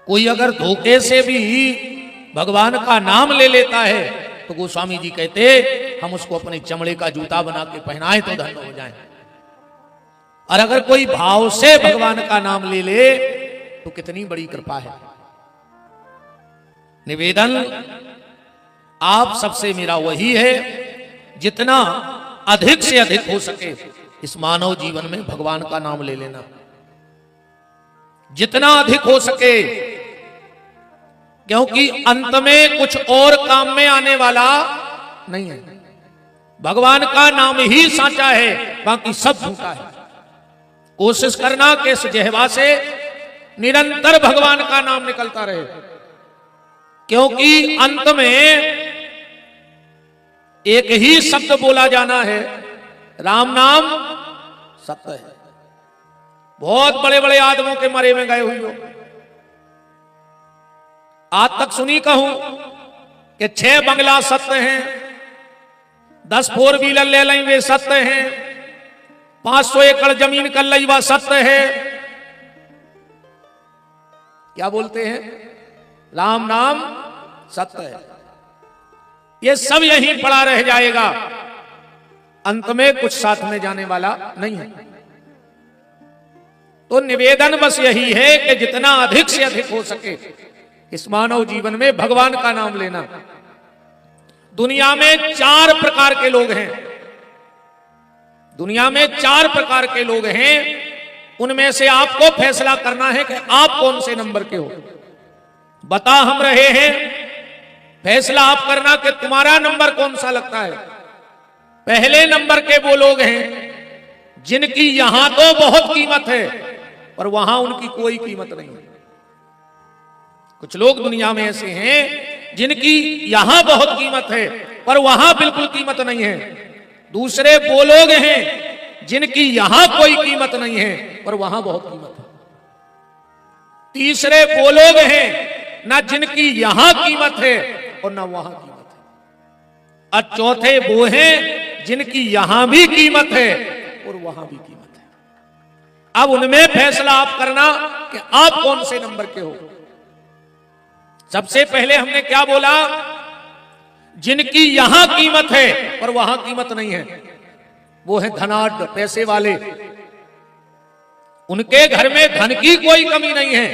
कोई अगर धोखे से भी भगवान का नाम ले लेता है तो गोस्वामी जी कहते हम उसको अपने चमड़े का जूता बना के पहनाए तो धन्य हो जाए। और अगर कोई भाव से भगवान का नाम ले ले तो कितनी बड़ी कृपा है। निवेदन आप सबसे मेरा वही है, जितना अधिक से अधिक हो सके इस मानव जीवन में भगवान का नाम ले लेना, जितना अधिक हो सके, क्योंकि अंत में कुछ और काम में आने वाला नहीं है। भगवान का नाम ही साचा है, बाकी सब झूठा है। कोशिश करना कि इस जिह्वा से निरंतर भगवान का नाम निकलता रहे, क्योंकि अंत में एक ही शब्द बोला जाना है, राम नाम सत्य है। बहुत बड़े बड़े आदमों के मरे में गए हुई हो, आज तक सुनी कहूं कि 6 बंगला सत्य हैं, 10 4 व्हीलर ले लें वे सत्य हैं, 500 एकड़ जमीन कर ली वह सत्य है। क्या बोलते हैं? राम नाम सत्य है। ये सब यहीं पड़ा रह जाएगा, अंत में कुछ साथ में जाने वाला नहीं है। तो निवेदन बस यही है कि जितना अधिक से अधिक हो सके इस मानव जीवन में भगवान का नाम लेना। दुनिया में 4 प्रकार के लोग हैं, दुनिया में 4 प्रकार के लोग हैं, उनमें से आपको फैसला करना है कि आप कौन से नंबर के हो। बता हम रहे हैं, फैसला आप करना कि तुम्हारा नंबर कौन सा लगता है। पहले नंबर के वो लोग हैं जिनकी यहां तो बहुत कीमत है पर वहां उनकी कोई कीमत नहीं है। कुछ लोग दुनिया में ऐसे हैं जिनकी यहां बहुत कीमत है पर वहां बिल्कुल कीमत नहीं है। दूसरे वो लोग हैं जिनकी यहां कोई कीमत नहीं है पर वहां बहुत कीमत है। तीसरे वो लोग हैं ना जिनकी यहां कीमत है और ना वहां कीमत है। और चौथे वो हैं जिनकी यहां भी कीमत है और वहां भी कीमत है। अब उनमें फैसला आप करना कि आप कौन से नंबर के हो। सबसे पहले हमने क्या बोला? जिनकी यहां कीमत है पर वहां कीमत नहीं है, वो है धनाढ्य, पैसे वाले। उनके घर में धन की कोई कमी नहीं है,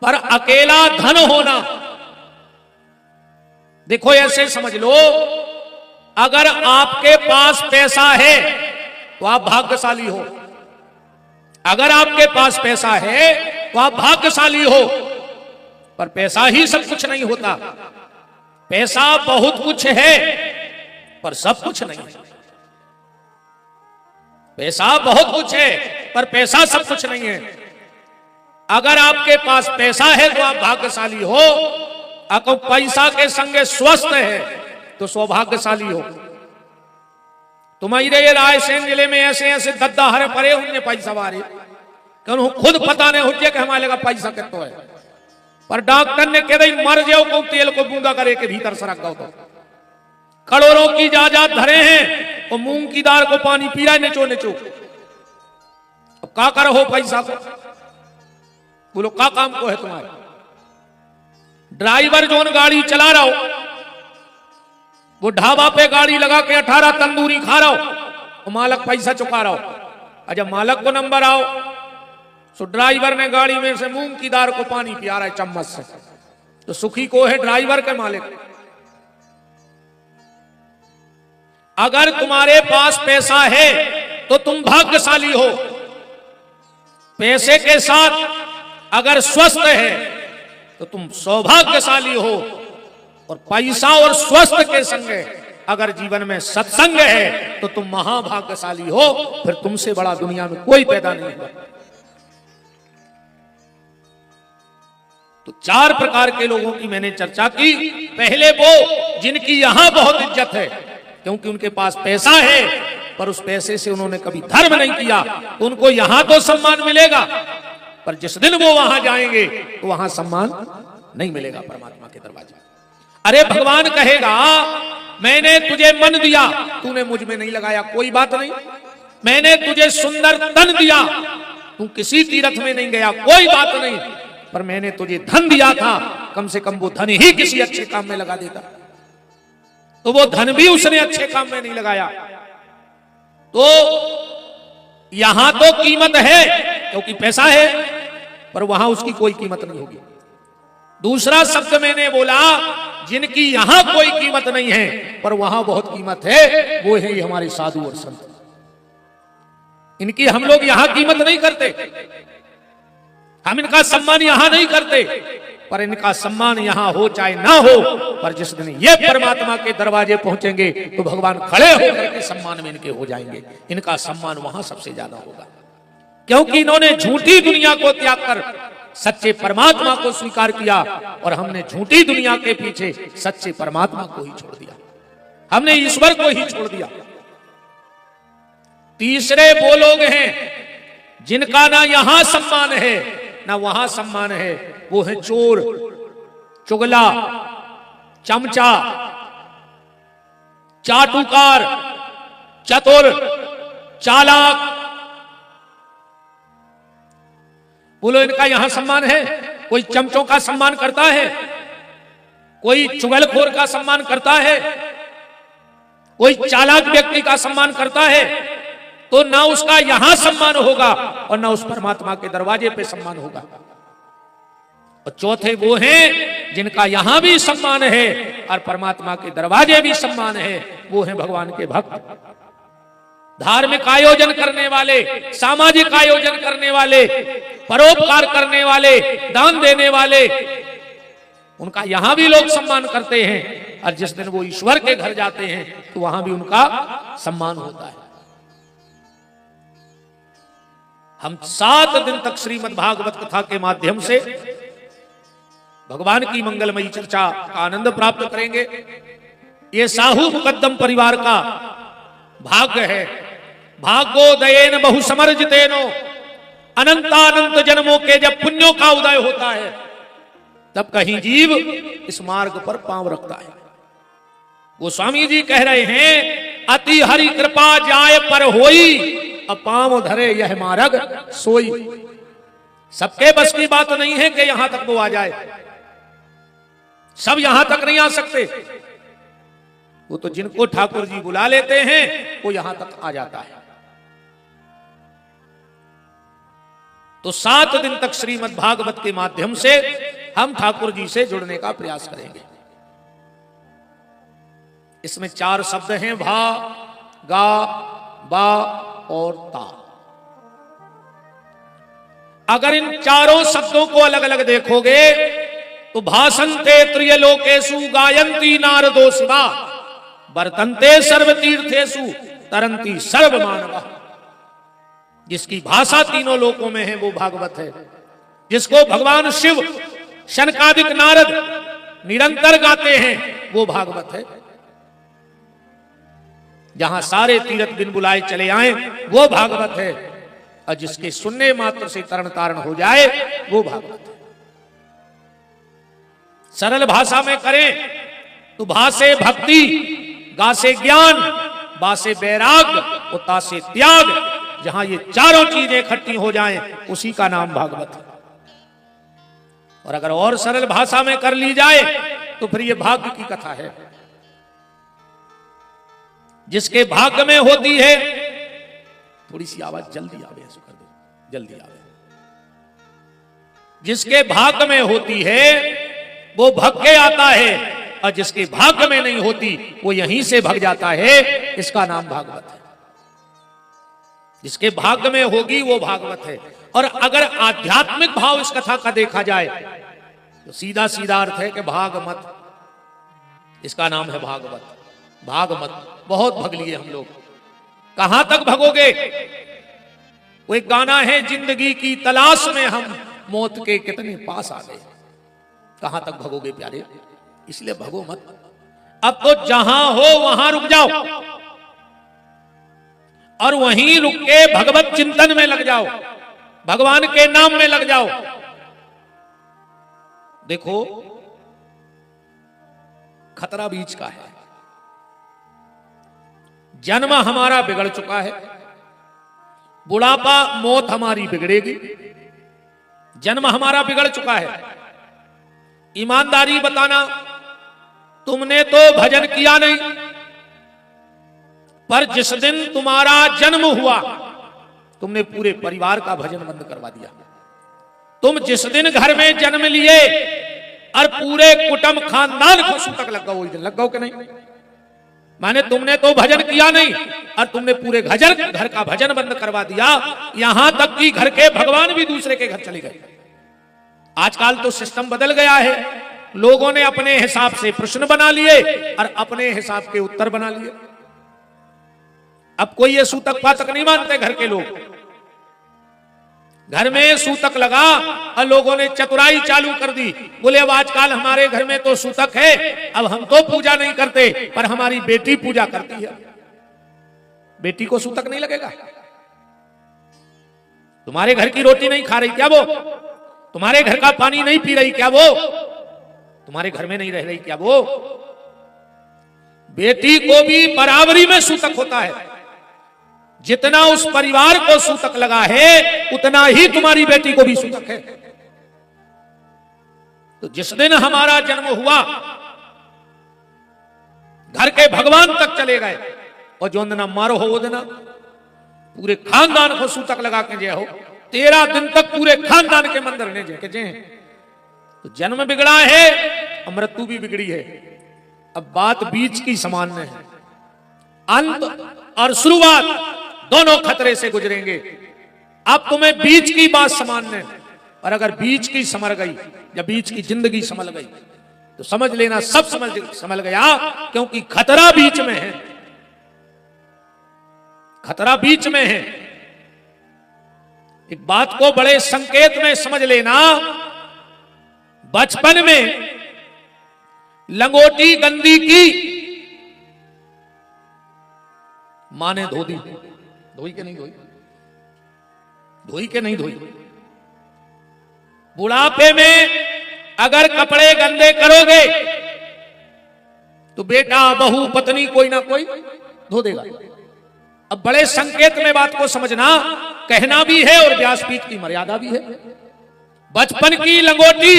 पर अकेला धन होना, देखो ऐसे समझ लो, अगर आपके पास पैसा है तो आप भाग्यशाली हो। अगर आपके पास पैसा है तो आप भाग्यशाली हो, पर पैसा ही सब कुछ नहीं होता। पैसा बहुत कुछ है पर सब कुछ नहीं है। पैसा बहुत कुछ है पर पैसा सब कुछ नहीं है। अगर आपके पास पैसा है तो आप भाग्यशाली हो, अगर पैसा के संगे स्वस्थ है तो सौभाग्यशाली हो। तुम्हारे ये रायसेन जिले में ऐसे ऐसे दद्दा हरे परे होंगे पैसा वाले, खुद पता नहीं होते कि हमारे लगा पैसा कितना है, पर डॉक्टर ने कह रही मर जाओ को तेल को बूंदा करे के भीतर सरक गो। तो करोड़ों की जायदाद धरे हैं और मूंग की दाल को पानी पी रहा है निचो निचो। अब क्या करो हो पैसा को? बोलो क्या काम को है तुम्हारे? ड्राइवर जोन गाड़ी चला रहा हो, वो ढाबा पे गाड़ी लगा के 18 तंदूरी खा रहा हो और मालक पैसा चुका रहा हो। और जब मालक को नंबर आओ तो ड्राइवर ने गाड़ी में से मूंग की दाल को पानी पिया रहा है चम्मच से, तो सुखी को है ड्राइवर के मालिक। अगर तुम्हारे पास पैसा है तो तुम भाग्यशाली हो। पैसे के साथ अगर स्वस्थ है तो तुम सौभाग्यशाली हो, और पैसा और स्वस्थ के संगे अगर जीवन में सत्संग है तो तुम महाभाग्यशाली हो। फिर तुमसे बड़ा दुनिया में कोई पैदा नहीं होगा। तो 4 प्रकार के लोगों की मैंने चर्चा की। पहले वो जिनकी यहां बहुत इज्जत है क्योंकि उनके पास पैसा है, पर उस पैसे से उन्होंने कभी धर्म नहीं किया, तो उनको यहां तो सम्मान मिलेगा, पर जिस दिन वो वहां जाएंगे तो वहां सम्मान नहीं मिलेगा परमात्मा के दरवाजे। अरे भगवान कहेगा मैंने तुझे मन दिया, तूने मुझ में नहीं लगाया, कोई बात नहीं। मैंने तुझे सुंदर तन दिया, तू किसी तीर्थ में नहीं गया, कोई बात नहीं। पर मैंने तुझे धन दिया था, कम से कम वो धन ही किसी अच्छे काम में लगा देता। तो वो धन भी उसने अच्छे काम में नहीं लगाया। तो यहां तो कीमत है क्योंकि पैसा है, पर वहां उसकी कोई कीमत नहीं होगी। दूसरा शब्द मैंने बोला, जिनकी यहां कोई कीमत नहीं है पर वहां बहुत कीमत है, वो है हमारे साधु और संत। इनकी हम लोग यहां कीमत नहीं करते, हम इनका सम्मान यहां नहीं करते, पर इनका सम्मान यहां हो चाहे ना हो, पर जिस दिन ये परमात्मा के दरवाजे पहुंचेंगे तो भगवान खड़े होकर के सम्मान में इनके हो जाएंगे। इनका सम्मान वहां सबसे ज्यादा होगा, क्योंकि इन्होंने झूठी दुनिया को त्याग कर सच्चे परमात्मा को स्वीकार किया, और हमने झूठी दुनिया के पीछे सच्चे परमात्मा को ही छोड़ दिया, हमने ईश्वर को ही छोड़ दिया। तीसरे वो लोग हैं जिनका ना यहां सम्मान है ना वहां सम्मान है, वो है चोर, चुगला, चमचा, चाटुकार, चतुर, चालाक। बोलो इनका यहां सम्मान है? कोई चमचों का सम्मान करता है? कोई चुगलखोर का सम्मान करता है? कोई चालाक व्यक्ति का सम्मान करता है? तो ना उसका यहां सम्मान होगा और ना उस परमात्मा के दरवाजे पे सम्मान होगा। और चौथे वो हैं जिनका यहां भी सम्मान है और परमात्मा के दरवाजे भी सम्मान है, वो हैं भगवान के भक्त, धार्मिक आयोजन करने वाले, सामाजिक आयोजन करने वाले, परोपकार करने वाले, दान देने वाले। उनका यहां भी लोग सम्मान करते हैं, और जिस दिन वो ईश्वर के घर जाते हैं तो वहां भी उनका सम्मान होता है। हम 7 दिन तक श्रीमद् भागवत कथा के माध्यम से भगवान की मंगलमयी चर्चा का आनंद प्राप्त करेंगे। ये साहू मुकद्दम परिवार का भाग्य है। भाग्यो दयेन बहु समर्जितेनो, अनंतानंत जन्मों के जब पुण्यों का उदय होता है तब कहीं जीव इस मार्ग पर पांव रखता है। गोस्वामी जी कह रहे हैं, अति हरि कृपा जाय पर होई, अपांव धरे यह मार्ग सोई। सबके बस की बात नहीं है कि यहां तक वो आ जाए, सब यहां तक नहीं आ सकते। वो तो जिनको ठाकुर जी बुला लेते हैं वो यहां तक आ जाता है। तो 7 दिन तक श्रीमद् भागवत के माध्यम से हम ठाकुर जी से जुड़ने का प्रयास करेंगे। इसमें 4 शब्द हैं, भा, गा, बा और ता। अगर इन चारों शब्दों को अलग अलग देखोगे तो भाषन्ते त्रियलोकेषु गायन्ति नारदो शिवा, वर्तन्ते सर्वतीर्थेषु तरन्ति सर्वमानवा। जिसकी भाषा तीनों लोकों में है वो भागवत है, जिसको भगवान शिव, शनकादिक नारद निरंतर गाते हैं वो भागवत है। जहां सारे तीर्थ बिन बुलाए चले आए वो भागवत है, और जिसके सुनने मात्र से तरण तारण हो जाए वो भागवत है। सरल भाषा में करें तो भा से भक्ति, गा से ज्ञान, बा से वैराग्य और ता से त्याग। जहां ये चारों चीजें इकट्ठी हो जाएं उसी का नाम भागवत है। और अगर और सरल भाषा में कर ली जाए तो फिर ये भाग्य की कथा है। जिसके भाग्य में होती है, थोड़ी सी आवाज जल्दी आवे, ऐसा कर दो, जल्दी आवे। जिसके भाग्य में होती है वो भग के आता है, और जिसके भाग्य में नहीं होती वो यहीं से भग जाता है। इसका नाम भागवत है। जिसके भाग्य में होगी वो भागवत है। और अगर आध्यात्मिक भाव इस कथा का देखा जाए तो सीधा सीधा अर्थ है कि भाग मत, इसका नाम है भागवत। भाग मत, बहुत भग लिए हम लोग। कहां तक भगोगे? वो एक गाना है, जिंदगी की तलाश में हम मौत के कितने पास आ गए। कहां तक भगोगे प्यारे? इसलिए भगो मत। अब तो जहां हो वहां रुक जाओ, और वहीं रुक के भगवत चिंतन में लग जाओ, भगवान के नाम में लग जाओ। देखो, खतरा बीच का है। जन्म हमारा बिगड़ चुका है, बुढ़ापा, मौत हमारी बिगड़ेगी। जन्म हमारा बिगड़ चुका है। ईमानदारी बताना, तुमने तो भजन किया नहीं, पर जिस दिन तुम्हारा जन्म हुआ तुमने पूरे परिवार का भजन बंद करवा दिया। तुम जिस दिन घर में जन्म लिए और पूरे कुटुंब खानदान को सूतक लग गओ, लग गओ कि नहीं? माने तुमने तो भजन किया नहीं और तुमने पूरे घर का भजन बंद करवा दिया। यहां तक कि घर के भगवान भी दूसरे के घर चले गए। आजकल तो सिस्टम बदल गया है, लोगों ने अपने हिसाब से प्रश्न बना लिए और अपने हिसाब के उत्तर बना लिए। अब कोई ये सूतक पातक नहीं मानते घर के लोग। घर में सूतक लगा और लोगों ने चतुराई चालू कर दी। बोले अब आजकल हमारे घर में तो सूतक है, अब हम तो पूजा नहीं करते पर हमारी बेटी पूजा करती है। बेटी को सूतक नहीं लगेगा? तुम्हारे घर की रोटी नहीं खा रही क्या वो? तुम्हारे घर का पानी नहीं पी रही क्या वो? तुम्हारे घर में नहीं रह रही क्या वो? बेटी को भी बराबरी में सूतक होता है। जितना उस परिवार को सूतक लगा है उतना ही तुम्हारी बेटी को भी सूतक है। तो जिस दिन हमारा जन्म हुआ घर के भगवान तक चले गए और जो अंदना मारो हो वो देना पूरे खानदान को सूतक लगा के जय हो। 13 दिन तक पूरे खानदान के मंदिर ने जय के जय। तो जन्म बिगड़ा है, मृत्यु भी बिगड़ी है। अब बात बीच की सामान्य है। अंत और शुरुआत दोनों खतरे से गुजरेंगे। अब तुम्हें बीच की बात सामान्य है, और अगर बीच की संभल गई या बीच की जिंदगी संभल गई तो समझ लेना सब संभल गया, क्योंकि खतरा बीच में है। खतरा बीच में है। एक बात को बड़े संकेत में समझ लेना। बचपन में लंगोटी गंदी की मां ने धो दी, धोई के नहीं धोई? धोई के नहीं धोई? बुढ़ापे में अगर कपड़े गंदे करोगे तो बेटा बहू पत्नी कोई ना कोई धो देगा। अब बड़े संकेत में बात को समझना, कहना भी है और व्यासपीठ की मर्यादा भी है। बचपन की लंगोटी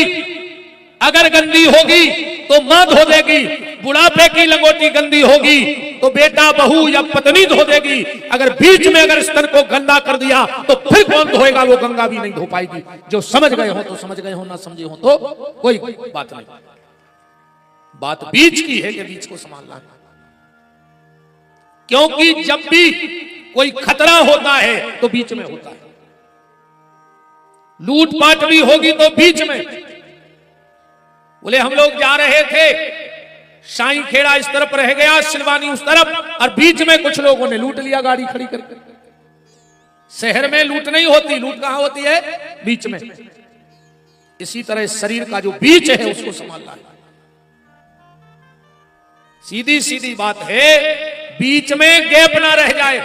अगर गंदी होगी तो मां धो देगी, बुढ़ापे की लंगोटी गंदी होगी तो बेटा बहू या पत्नी धो देगी। अगर बीच में अगर स्तन को गंदा कर दिया तो फिर कौन धोएगा? वो गंगा भी नहीं धो पाएगी। जो समझ गए हो तो समझ गए हो, ना समझे हो तो कोई बात नहीं। बात बीच की है कि बीच को संभालना है। क्योंकि जब भी कोई खतरा होता है तो बीच में होता है। लूटपाट भी होगी तो बीच में। बोले हम लोग जा रहे थे, शाही खेड़ा इस तरफ रह गया, सिलवानी उस तरफ, और बीच में कुछ लोगों ने लूट लिया गाड़ी खड़ी करके। शहर में लूट नहीं होती, लूट कहां होती है? बीच में। इसी तरह शरीर का जो बीच है उसको संभालना है। सीधी सीधी बात है, बीच में गैप ना रह जाए,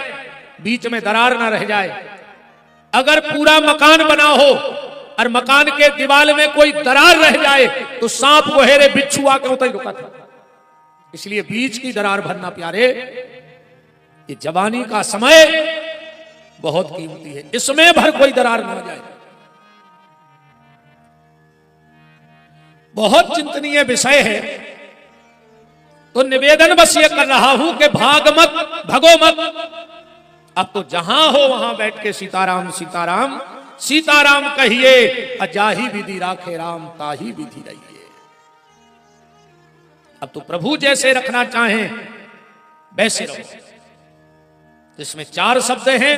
बीच में दरार ना रह जाए। अगर पूरा मकान बना हो और मकान के दीवार में कोई दरार रह जाए तो सांप गोहेरे बिच्छू आके उतर रुका था। इसलिए बीच की दरार भरना प्यारे, ये जवानी का समय बहुत कीमती है, इसमें भर कोई दरार ना जाए। बहुत चिंतनीय विषय है। तो निवेदन बस ये कर रहा हूं कि भाग मत, भगो मत। अब तो जहां हो वहां बैठ के सीताराम सीताराम सीताराम कहिए, अजाही विधि राखे राम ताही विधि रहिए। अब तो प्रभु जैसे रखना चाहें वैसे रहो। इसमें 4 शब्द हैं,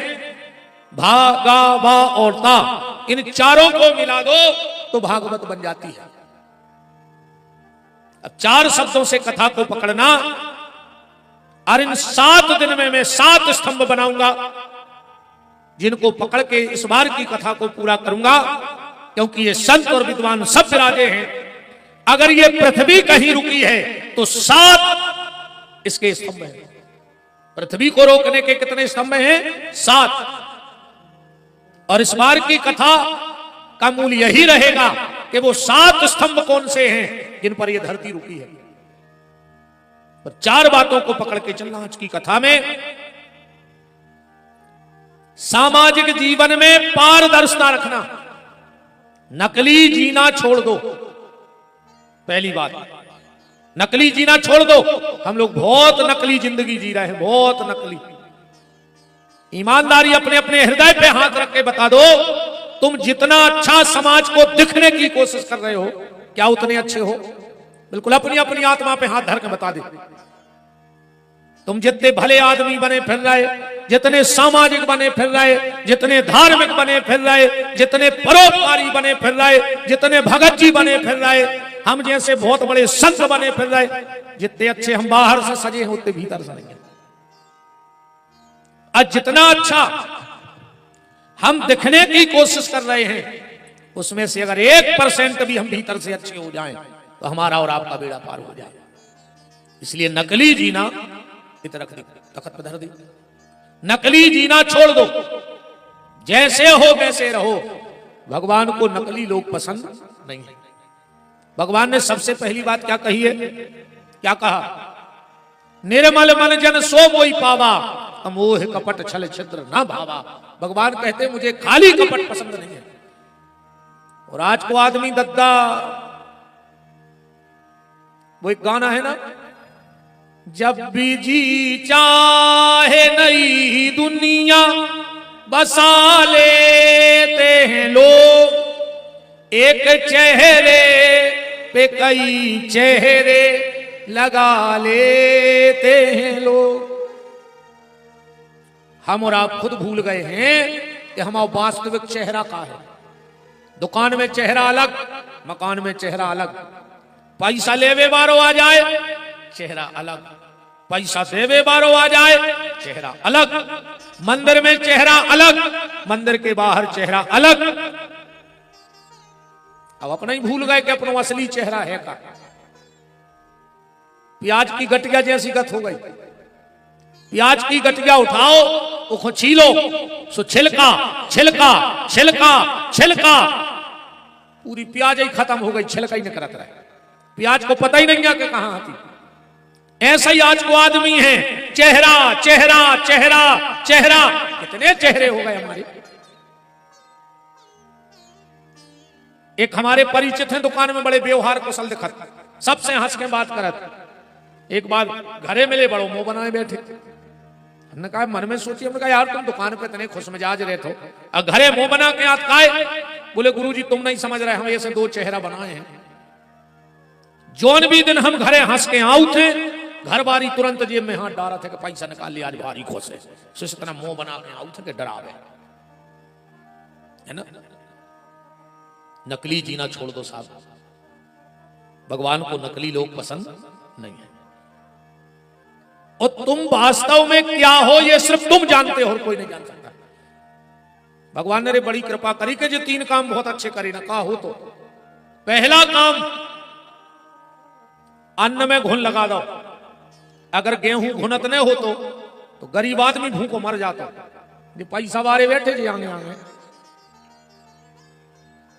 भा, गा, वा और ता। इन चारों को मिला दो तो भागवत बन जाती है। अब 4 शब्दों से कथा को पकड़ना, और इन 7 दिन में मैं 7 स्तंभ बनाऊंगा जिनको पकड़ के इस बार की कथा को पूरा करूंगा। क्योंकि ये संत और विद्वान सब विराजे हैं। अगर ये पृथ्वी कहीं रुकी है तो 7 इसके स्तंभ हैं। पृथ्वी को रोकने के कितने स्तंभ हैं? 7। और इस बार की कथा का मूल यही रहेगा कि वो 7 स्तंभ कौन से हैं जिन पर यह धरती रुकी है। पर 4 बातों को पकड़ के चलना आज की कथा में। सामाजिक जीवन में पारदर्शिता रखना, नकली जीना छोड़ दो। पहली बात, नकली जीना छोड़ दो। हम लोग बहुत नकली जिंदगी जी रहे हैं, बहुत नकली। ईमानदारी अपने अपने हृदय पे हाथ रख के बता दो, तुम जितना अच्छा समाज को दिखने की कोशिश कर रहे हो, क्या उतने अच्छे हो? बिल्कुल अपनी अपनी आत्मा पे हाथ धर के बता दे। तुम जितने भले आदमी बने फिर रहे, जितने सामाजिक बने फिर रहे, जितने धार्मिक बने फिर रहे, जितने परोपकारी बने फिर रहे, जितने भगत जी बने फिर रहे, हम जैसे बहुत बड़े संत बने फिर रहे, जितने अच्छे हम बाहर से सजे हैं उतने भीतर से नहीं। आज जितना अच्छा हम दिखने की कोशिश कर रहे हैं, उसमें से अगर 1% भी हम भीतर से अच्छे हो जाएं, तो हमारा और आपका बेड़ा पार हो जाए। इसलिए नकली जीना तखत पर धर दी। नकली जीना छोड़ दो, जैसे हो वैसे रहो। भगवान को नकली लोग पसंद नहीं है। भगवान ने सबसे पहली बात क्या कही है? क्या कहा? निर्मल मन जन सो मोहि पावा, मोह कपट छल छिद्र ना भावा। भगवान कहते मुझे खाली कपट पसंद नहीं है। और आज को आदमी दद्दा, वो एक गाना है ना, जब भी जी चाहे नई दुनिया बसा लेते हैं लोग, एक चेहरे पे कई चेहरे लगा लेते हैं लोग। हम और आप खुद भूल गए हैं कि हमारा वास्तविक चेहरा का है। दुकान में चेहरा अलग, मकान में चेहरा अलग। पैसा लेवे बारो आ जाए, चेहरा अलग। पैसा देवे बारो आ जाए, चेहरा अलग। मंदिर में चेहरा अलग, मंदिर के बाहर चेहरा अलग। अब अपना ही भूल गए कि अपना असली चेहरा है का। प्याज की गठिया जैसी गत हो गई। प्याज की गठिया उठाओ, उसको छीलो, सो छिलका छिलका छिलका छिलका, पूरी प्याज ही खत्म हो गई, छिलका ही नहीं करत रहे। प्याज को पता ही नहीं है कि कहां आती। ऐसा ही आज को आदमी है, चेहरा चेहरा चेहरा चेहरा। कितने चेहरे हो गए हमारे। एक हमारे परिचित हैं, दुकान में बड़े व्यवहार कुशल दिखत, सबसे हंस के बात करत। एक बार घरे मिले, बड़ो मुंह बनाए बैठे। हमने कहा, मन में सोची, हमने कहा यार तुम दुकान पे इतने खुश मिजाज रहे थे, और घरे मुंह बना के याद खाए। बोले गुरुजी तुम नहीं समझ रहे, हम ऐसे 2 चेहरा बनाए हैं। जौन भी दिन हम घरे हंस के आऊ थे, घर बारी तुरंत जेब में हाथ डाला थे कि पैसा निकाल लिया, आज भारी खुश है। सो इतना मुंह बना के आऊ थे कि डरावे, है ना। नकली जीना छोड़ दो साहब। भगवान को नकली लोग पसंद नहीं है। और तुम वास्तव में क्या हो ये सिर्फ तुम जानते हो और कोई नहीं जान सकता। भगवान ने बड़ी कृपा करी कि जो 3 काम बहुत अच्छे करे ना। कहा हो तो पहला काम, अन्न में घुन लगा दो। अगर गेहूं घुनत नहीं हो तो गरीब आदमी भूखों मर जाता। ये पैसा वाले बैठे जी आगे आगे,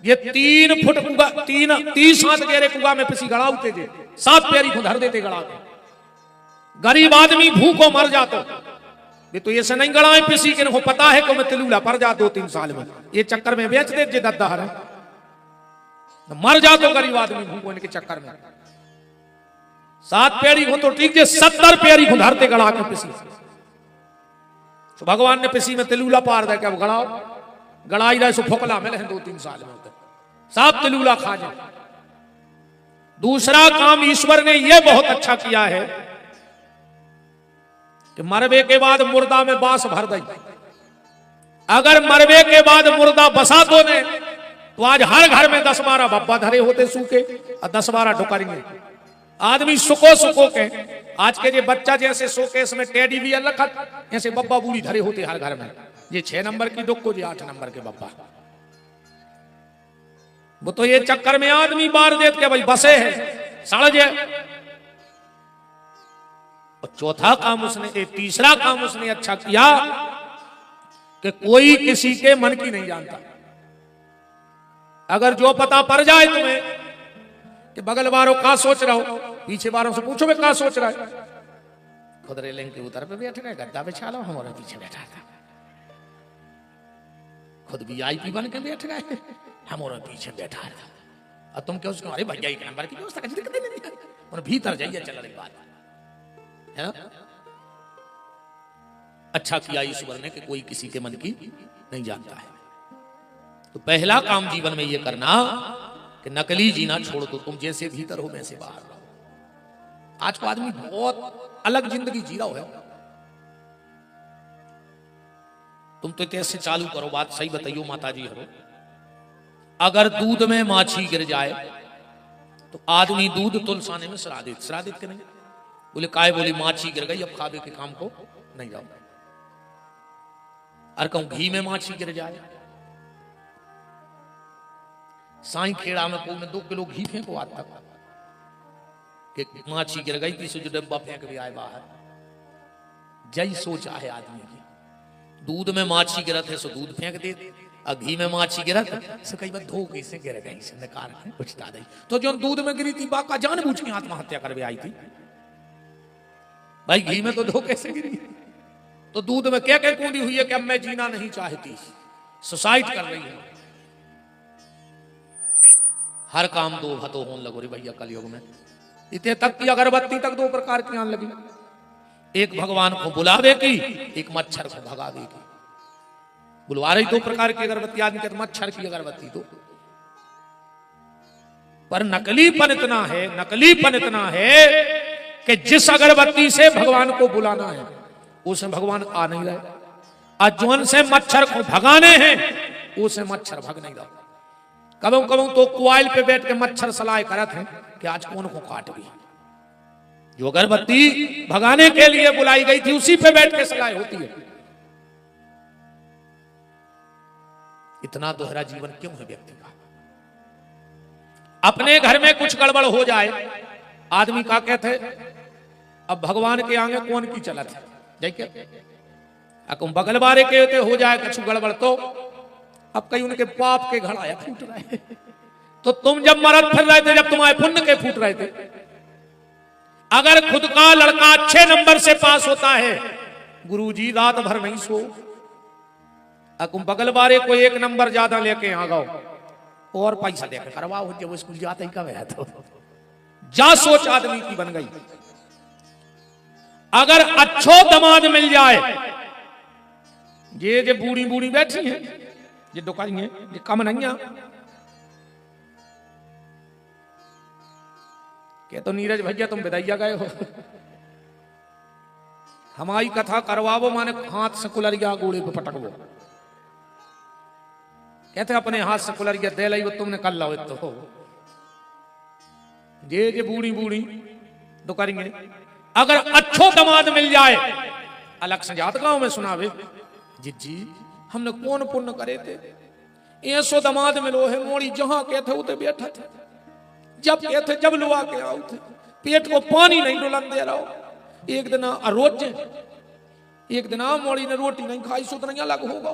ये 3 फुट कुआ, 30 हाथ गहरे कुआ में पिसी गड़ा उठे थे, 7 पैरी को धर देते गड़ा के। गरीब आदमी भूखों मर जाता। ये तो ऐसे नहीं गड़ा है पिसी के, इनको पता है कि मैं तिलूला पड़ जा 2-3 साल में, ये चक्कर में बेच दे जे दद्दा है, मर जा तो गरीब आदमी भूखों इनके चक्कर में। 7 पैरी को तो ठीक है, 70 पैरी को धरते गड़ा के पिसी। तो भगवान ने पिसी में तिलूला पार दे के अब गड़ाओ, गड़ाई रहे सो फोकला मिले 2-3 साल में सब तिलूला खा जाए। दूसरा काम ईश्वर ने यह बहुत अच्छा किया है कि मरवे के बाद मुर्दा में बांस भर दई। अगर मरवे के बाद मुर्दा बसा दो ने, तो आज हर घर में 10-12 बब्बा धरे होते सूखे और 10-12 डुकरेंगे। आदमी सुको सुको के, आज के जे बच्चा जैसे शोकेस में टेडी बियर रखत, ऐसे बब्बा बूढ़ी धरे होते हर घर में। ये 6 नंबर की डुक्को, जी 8 नंबर के बब्बा। वो तो ये चक्कर में आदमी बार देत के भाई बसे है सड़ जाए। और चौथा काम उसने, तीसरा काम उसने अच्छा किया कि कोई किसी के मन की नहीं जानता। अगर जो पता पड़ जाए तुम्हें कि बगल वालों का सोच रहा हो, पीछे वालों से पूछो मैं क्या सोच रहा है। खुद रेलिंग के उतर पे बैठ गए, गद्दा बिछा लो, हमारे पीछे बैठा था। खुद VIP बन के बैठ गए, हमारे पीछे बैठा था। और तुम क्या उसको अरे भैया एक नंबर की व्यवस्था दिक्कत नहीं, और भीतर जाइए चल रही बात है। अच्छा किया ईश्वर ने कि कोई किसी के मन की नहीं जानता है। तो पहला काम जीवन में यह करना कि नकली जीना छोड़ दो, तुम जैसे भीतर हो वैसे बाहर रहो। आज को आदमी बहुत अलग जिंदगी जी रहा है। तुम तो कैसे चालू करो, बात सही बताइयो माता जी हरो। अगर दूध में माछी गिर जाए तो आदमी दूध तुलसाने में श्राद्धित के नहीं बोले काय, बोली माछी गिर गई अब खावे के काम को नहीं जाओ। और कहूं घी में माछी गिर जाए, साई खेड़ा में कोई में 2 किलो घी फेंको आज तक कि माछी गिर गई, तीसरे जो डब्बा फेंक भी आए बाहर। जय सोचा है आदमी की, दूध में माछी गिरत है सो दूध फेंक दे, और घी में माछी गिरत सो कई बार धोखे से गिर गई से निकाल के बुझता दे। तो जो दूध में गिरी थी बाका जानबूझ के आत्महत्या कर आई थी भाई, घी में तो धोखे से गिरी, तो दूध में क्या क्या कूदी हुई है कि अब मैं जीना नहीं चाहती, सुसाइड कर रही है। हर काम दो हतो होने लगो रे भैया कलयुग में। इतने तक की अगरबत्ती तक 2 प्रकार की आने लगी, एक भगवान को बुलावे की, एक मच्छर को भगावे की। बुलवा रही 2 प्रकार की अगरबत्ती आदमी कहते मच्छर की अगरबत्ती तो, पर नकलीपन इतना है कि जिस अगरबत्ती से भगवान को बुलाना है उसमें भगवान आ नहीं रहे, और जोन से मच्छर को भगाने हैं उसे मच्छर भग नहीं रहा। कबों कबों तो क्वाइल पे बैठ के मच्छर सलाह करत हैं कि आज कौन को काट भी। जो अगरबत्ती भगाने के लिए बुलाई गई थी उसी पे बैठ के सलाह होती है। इतना दोहरा जीवन क्यों है व्यक्ति का? अपने घर में कुछ गड़बड़ हो जाए आदमी का कहते अब भगवान के आगे कौन की चलत है, बगल बारे के होते हो जाए कुछ गड़बड़ तो अब कहीं उनके पाप के घड़ाया फूट रहे। तो तुम जब मरद फिर रहे थे, जब तुम्हारे पुण्य के फूट रहे थे, अगर खुद का लड़का अच्छे नंबर से पास होता है, गुरुजी रात भर नहीं सो, अकुम बगल बारे को 1 नंबर ज्यादा लेके आ गओ और पैसा देकर करवाओ, जब स्कूल जाते ही कब है तो जा सोच आदमी की बन गई। अगर अच्छो दमाद मिल जाए, ये बूढ़ी बूढ़ी बैठी है, ये दुकान है, ये कम नहीं है क्या? तो नीरज भैया तुम विदैया गए हो, हमारी कथा करवावो, माने हाथ से कुलरिया गोड़े पे पटकवो। कहते अपने हाथ से कुलरिया दे लाई वो तुमने कल लाओ तो ये बूढ़ी बूढ़ी तो करेंगे। अगर अच्छो दमाद मिल जाए, अलग से जात गांव में सुनावे जी हमने कौन पुण्य करे थे, ऐसो दमाद मिलो है मोड़ी जहां कहते उते बैठा थे, जब कहते जब लुआ के आओ थे, पेट को पानी नहीं डुलन दे रहा। एक दिन रोज एक दिन मोड़ी ने रोटी नहीं खाई, सो नहीं अलग होगा।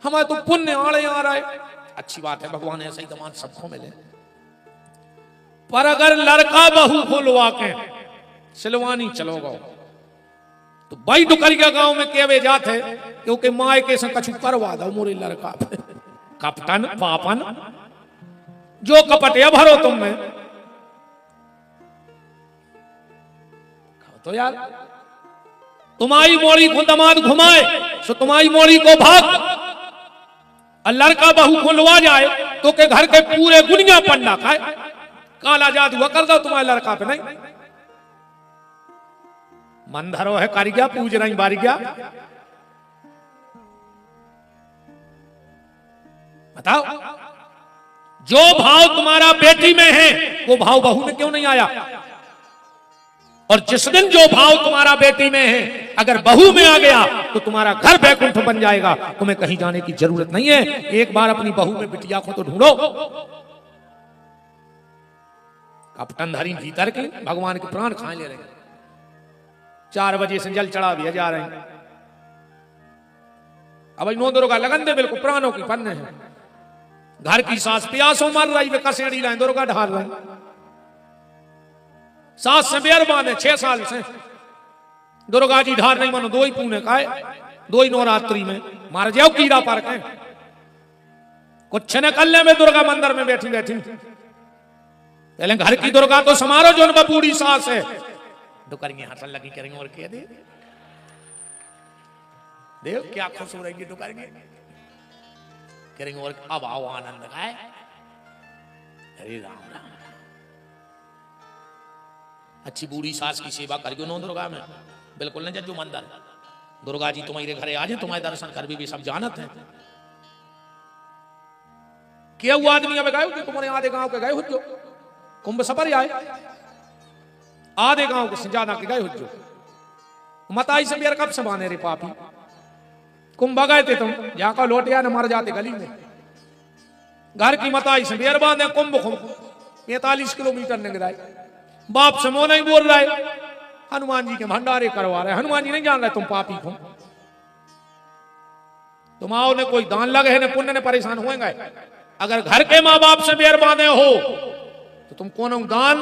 हमारे तो पुण्य आड़े आ रहा है, अच्छी बात है, भगवान ऐसा ही दमाद सबको मिले। पर अगर लड़का बहू को लुआ के सिलवानी चलोगा तो भाई दुकरिया गांव में केवे जाते क्योंकि माए के संग कछु करवा दो मोरे लड़का पे। कपटन पापन जो कपटिया भरो तुम में तो यार, तुम्हारी मोड़ी को दमाद घुमाए सो तुम्हारी मोड़ी को भाग, और लड़का बहू को लुआ जाए तो के घर के पूरे दुनिया पंडा खाए, काला जादू कर दो तुम्हारे लड़का पे। नहीं मन धरो है कारिया, पूज रही बारिया। बताओ जो भाव तुम्हारा बेटी में है वो भाव बहू में क्यों नहीं आया? और जिस दिन जो भाव तुम्हारा बेटी में है अगर बहू में आ गया तो तुम्हारा घर बैकुंठ बन जाएगा, तुम्हें कहीं जाने की जरूरत नहीं है। एक बार अपनी बहू में बिटिया को तो ढूंढो। कपटनधारी भीतर के भगवान के प्राण खाए ले रहे हैं, 4 बजे से जल चढ़ा दिया जा रहे हैं। अब 9 दुर्गा लगन दे बिल्कुल प्राणों की पन्ने हैं। घर की सास प्यासों मर रही वे कसेड़ी लाइन दुर्गा ढाल रही, सास से बेर बांधे 6 साल से दुर्गा जी ढाल नहीं, मानो 2 ही पूने का है, 2 ही नवरात्रि में मार जाओ कीड़ा पर के कुछ न कल में दुर्गा मंदिर में बैठी बैठी पहले घर की दुर्गा तो समारो जो उनका बूढ़ी सास है तो करेंगे हंसन लगी करेंगे और क्या दे देव क्या खुश हो रहेंगे तो करेंगे और अब आओ आनंद खाए। अरे राम राम अच्छी बूढ़ी सास की सेवा करके नो दुर्गा में बिल्कुल नहीं जो मंदिर दुर्गा जी तुम्हारे घरे आ जाए तुम्हारे दर्शन कर भी सब जानत है क्या हुआ आदमी अब गए तुम्हारे आधे गांव के गए हो जो कुंभ सफर आए आधे गांव के सिंजाना के गए हो जो मताई से मेरे कब समाने रे पापी कुंभ गए थे तुम जाकर लौटिया न मर जाते गली में घर की मताई से बेर बांधे कुंभ 45 किलोमीटर निकलाए बाप से मोह नहीं बोल रहे हनुमान जी के भंडारे करवा रहे हनुमान जी नहीं जान रहे तुम पापी को तुम आओ ने कोई दान लगे है न पुण्य ने परेशान होएंगे अगर घर के माँ बाप से बेर बांधे हो तो तुम कौन दान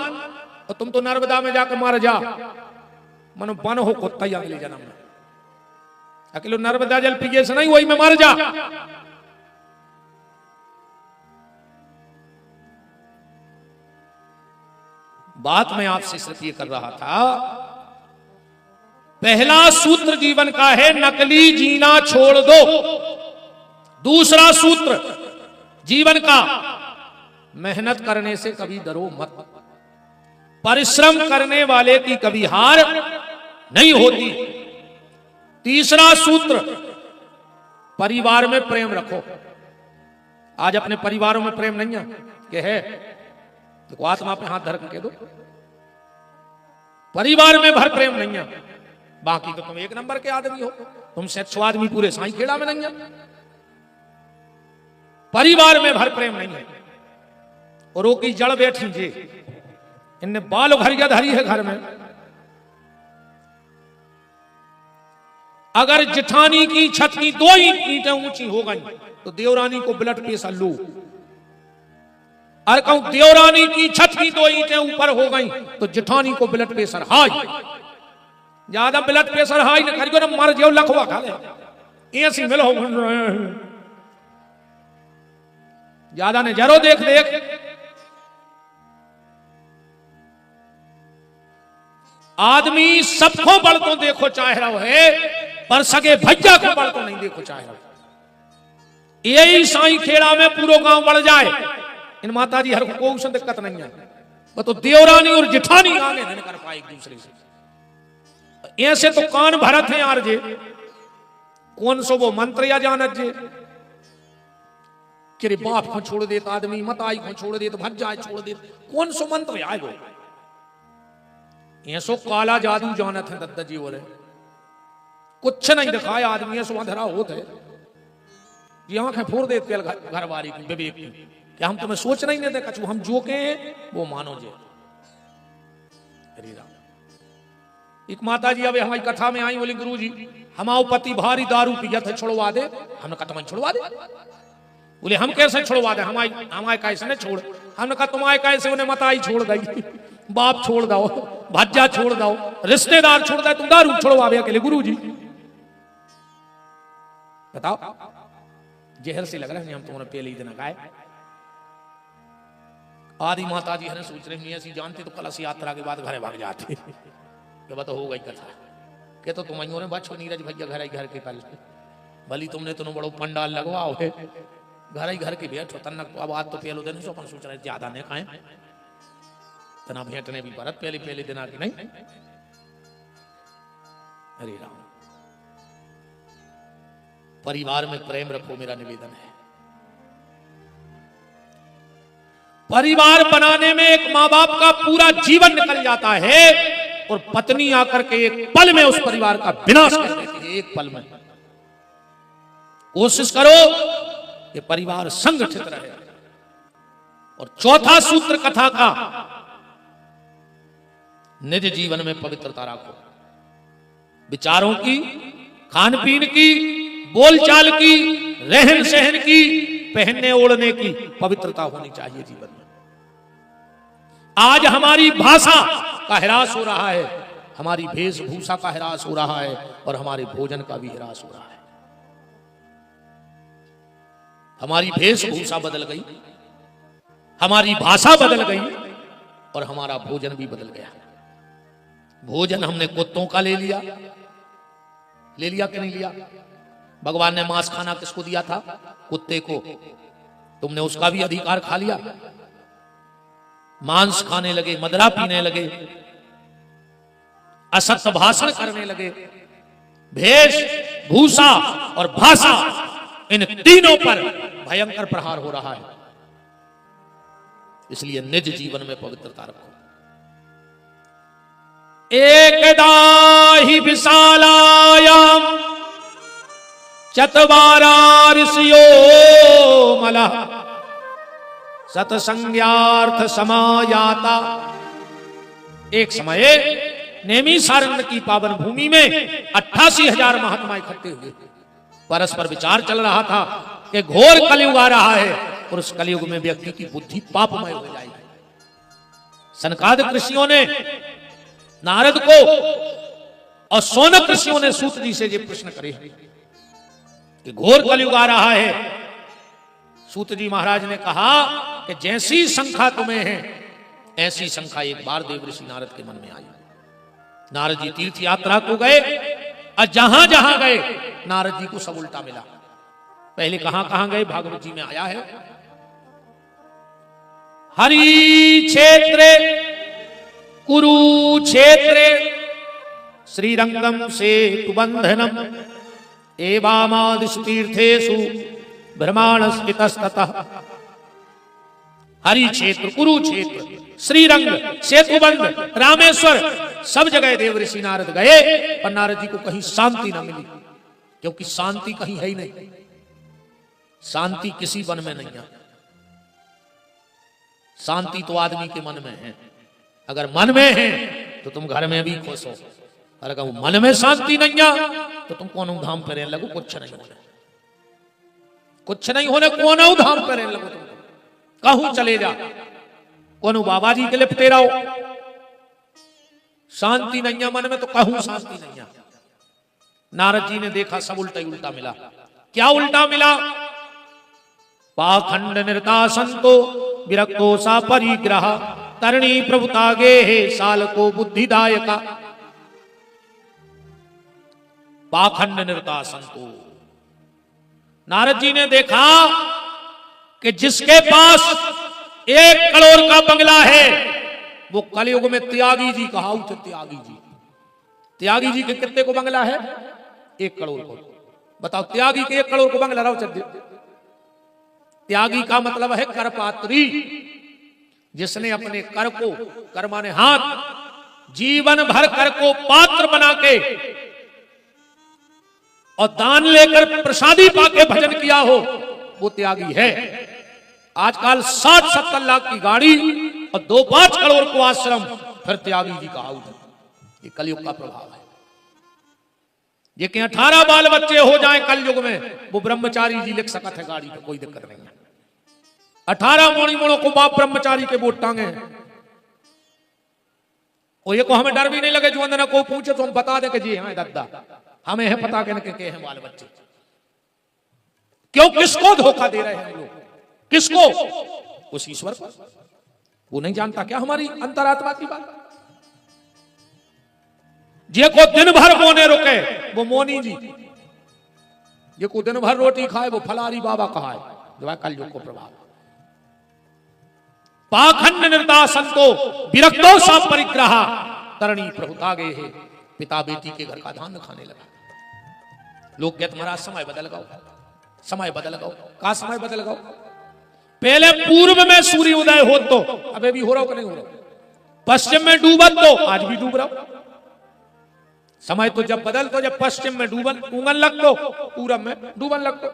और तुम तो नर्मदा में जाकर मर जा मनो बन हो कुत्ता अगले जन्म में अकेले नर्मदा जल पिए से नहीं वही में मर जा। बात मैं आपसे सिर्फ ये कर रहा था पहला सूत्र जीवन का है नकली जीना छोड़ दो। दूसरा सूत्र जीवन का मेहनत करने से कभी डरो मत परिश्रम करने वाले की कभी हार नहीं होती। तीसरा सूत्र परिवार में प्रेम रखो। आज अपने परिवारों में प्रेम नहीं है कि है तो आत्मा पे हाथ धर के दो परिवार में भर प्रेम नहीं है बाकी तो तुम एक नंबर के आदमी हो तुम से अच्छो आदमी पूरे साई खेड़ा में नहीं है परिवार में भर प्रेम नहीं है और वो की जड़ बैठी जे इनने बाल घरिया धरी है घर में अगर जिठानी की छत की 2 ईंटें ऊंची हो गई तो देवरानी को ब्लड प्रेशर लो और कहूं देवरानी की छत की 2 ईंटें ऊपर हो गई तो जिठानी को ब्लड प्रेशर हाई ज्यादा ब्लड प्रेशर हाई न करियो ना मर जाओ लखवा खा ले ऐसी मिलो ज्यादा ने जरो देख देख आदमी सबको बल तो देखो चाह रहा है पर सगे भैया को बल तो नहीं देखो चाह रहा यही साई खेड़ा में पूरा गांव बढ़ जाए इन माता जी हर को उससे दिक्कत नहीं है तो देवरानी और जिठानी आगे नहीं कर पाए एक दूसरे से ऐसे तो कान भरत है यार जे कौन सो वो मंत्र या जानत जे कि बाप को छोड़ देता आदमी मताई को छोड़ दे तो भज जाए छोड़ दे कौन सो मंत्र आए वो ऐसो काला जादू जानत है दद्दा जी बोले कुछ नहीं दिखाया आदमी ऐसो अंधेरा होते ये आंखें फोड़ देते घर वाली की विवेक की क्या हम तुम्हें सोच नहीं देते कछु हम जो के हैं वो मानो जे। एक माता जी अब हमारी कथा में आई बोली गुरु जी हमाओ पति भारी दारू पिया थे छुड़वा दे हमने कहा तुम्हें छुड़वा दे बोले हम कैसे छुड़वा दे हमारे कैसे ने छोड़ हमने कहा तुम्हारे कैसे उन्हें मताई छोड़ गई बाप छोड़ दो भज्जा छोड़ दो रिश्तेदार छोड़ दे तुम दारू छोड़वा अकेले गुरु जी बताओ जहर से लग रहा है हम तुम्हारे पहले ही दिन गाए आदि माता जी हमें सोच रहे हैं ऐसी जानते तो कलश यात्रा के बाद घरे भाग जाते कि बता हो गई कथा के तो तुम ने बचो नीरज भैया घर के कल भली तुमने तो बड़ो पंडाल लगवाओ है घर के बैठो तनक अब आज तो पहले दिन सो अपन सोच रहे ज्यादा ने खाए तना भेंट ने भी भरत पहले दिन आके नहीं। हरे राम परिवार में प्रेम रखो मेरा निवेदन है। परिवार बनाने में एक माँ बाप का पूरा जीवन निकल जाता है और पत्नी आकर के एक पल में उस परिवार का विनाश कर देती है। एक पल में कोशिश करो कि परिवार संगठित रहे। और चौथा सूत्र कथा का निज जीवन में पवित्रता रखो। विचारों की, खान पीन की, बोलचाल की, रहन सहन की, पहनने ओढ़ने की पवित्रता होनी चाहिए जीवन में। आज हमारी भाषा का ह्रास हो रहा है, हमारी वेशभूषा का ह्रास हो रहा है और हमारे भोजन का भी ह्रास हो रहा है। हमारी वेशभूषा बदल गई, हमारी भाषा बदल गई और हमारा भोजन भी बदल गया। भोजन हमने कुत्तों का ले लिया कि नहीं लिया? भगवान ने मांस खाना किसको दिया था? कुत्ते को। तुमने उसका भी अधिकार खा लिया। मांस खाने लगे, मदरा पीने लगे, असत्य भाषण करने लगे। भेष, भूषा और भाषा, इन तीनों पर भयंकर प्रहार हो रहा है। इसलिए निज जीवन में पवित्रता रखो। एकदा हि विशालायाम चत्वारा ऋषयो मलः सत्संज्ञार्थ समायाता। एक समय नैमिषारण्य की पावन भूमि में 88,000 महात्मा इकट्ठे हुए। परस्पर विचार चल रहा था कि घोर कलयुग आ रहा है और उस कलयुग में व्यक्ति की बुद्धि पापमय हो जाएगी। सनकादिक ऋषियों ने नारद को और शौनक ऋषियों ने सूत जी से ये प्रश्न करे कि घोर कलयुग आ रहा है। सूत जी महाराज ने कहा कि जैसी शंका तुम्हें है ऐसी शंका एक बार देवऋषि नारद के मन में आई। नारद जी तीर्थ यात्रा को गए और जहां जहां गए नारद जी को सब उल्टा मिला। पहले कहां गए? भागवत जी में आया है, हरि क्षेत्रे कुरुक्षेत्रे श्रीरंगम सेतु बंधनम एवामादिषु तीर्थेषु ब्रह्मांडस्थितस्ततः। हरि क्षेत्र, कुरुक्षेत्र, श्रीरंग, सेतुबंध, रामेश्वर, सब जगह देवऋषि नारद गए पर नारद जी को कहीं शांति न मिली, क्योंकि शांति कहीं है ही नहीं। शांति किसी वन में नहीं है। शांति तो आदमी के मन में है। अगर मन में है तो तुम घर में भी खुश हो, और अगर मन में शांति नहीं है तो तुम कौन धाम पे रहने लगो? कुछ नहीं होने, कुछ नहीं होने। कौन धाम पे रहने लगो? तुमको कहूं चले जा, कौन बाबा जी के लिपटे रहो। शांति नहीं है मन में तो कहूं शांति नहीं है। नारद जी ने देखा सब उल्टा ही उल्टा मिला। क्या उल्टा मिला? पाखंड निरता संतो विरक्तो सा परिग्रह तरणी प्रभुतागे हे साल को बुद्धिदायका। पाखंड निरता संतो, नारद जी ने देखा कि जिसके पास 1 करोड़ का बंगला है वो कलयुग में त्यागी जी कहा। त्यागी जी के कितने को बंगला है? 1 करोड़ को। बताओ, त्यागी के 1 करोड़ को बंगला रहो चल। त्यागी का मतलब है करपात्री, जिसने अपने कर को, कर माने हाथ, जीवन भर कर को पात्र बना के और दान लेकर प्रसादी पाके भजन किया हो, वो त्यागी है। आजकल 60-70 लाख की गाड़ी और 2-5 करोड़ को आश्रम, फिर त्यागी जी कहा। ये कलयुग का प्रभाव है। ये कि 18 बाल बच्चे हो जाएं कलयुग में, वो ब्रह्मचारी जी लिख सकते हैं गाड़ी पे, कोई दिक्कत नहीं है। 18 मोड़ी मोड़ों को बाप ब्रह्मचारी के वोट टांगे। और ये को हमें डर भी नहीं लगे, जो वंदना को पूछे तो हम बता दें कि जी हमें दद्दा, हमें है पता के हैं बाल बच्चे। क्यों? किसको धोखा दे रहे हैं हम लोग? किसको? उस ईश्वर को। वो नहीं जानता क्या हमारी अंतरात्मा की बात? जे को दिन भर मोने रुके वो मोनी जी, जे को दिन भर रोटी खाए वो फलारी बाबा कहा है। जो है कलयुग को प्रभाव। पाखंड निर्दा संतो विरक्तो सा परिग्रह तरणी प्रभुतागे है। पिता बेटी के घर का धान खाने लगा। लोग कहते महाराज समय बदल गओ, समय बदल गओ। का समय बदल गओ? पहले पूर्व में सूर्य उदय हो तो, अबे भी हो रहा हो कि नहीं हो रहा? पश्चिम में डूबत तो आज भी डूब रहा। समय तो जब बदल तो, जब पश्चिम में डूबन लग तो पूरब में डूबन लग तो।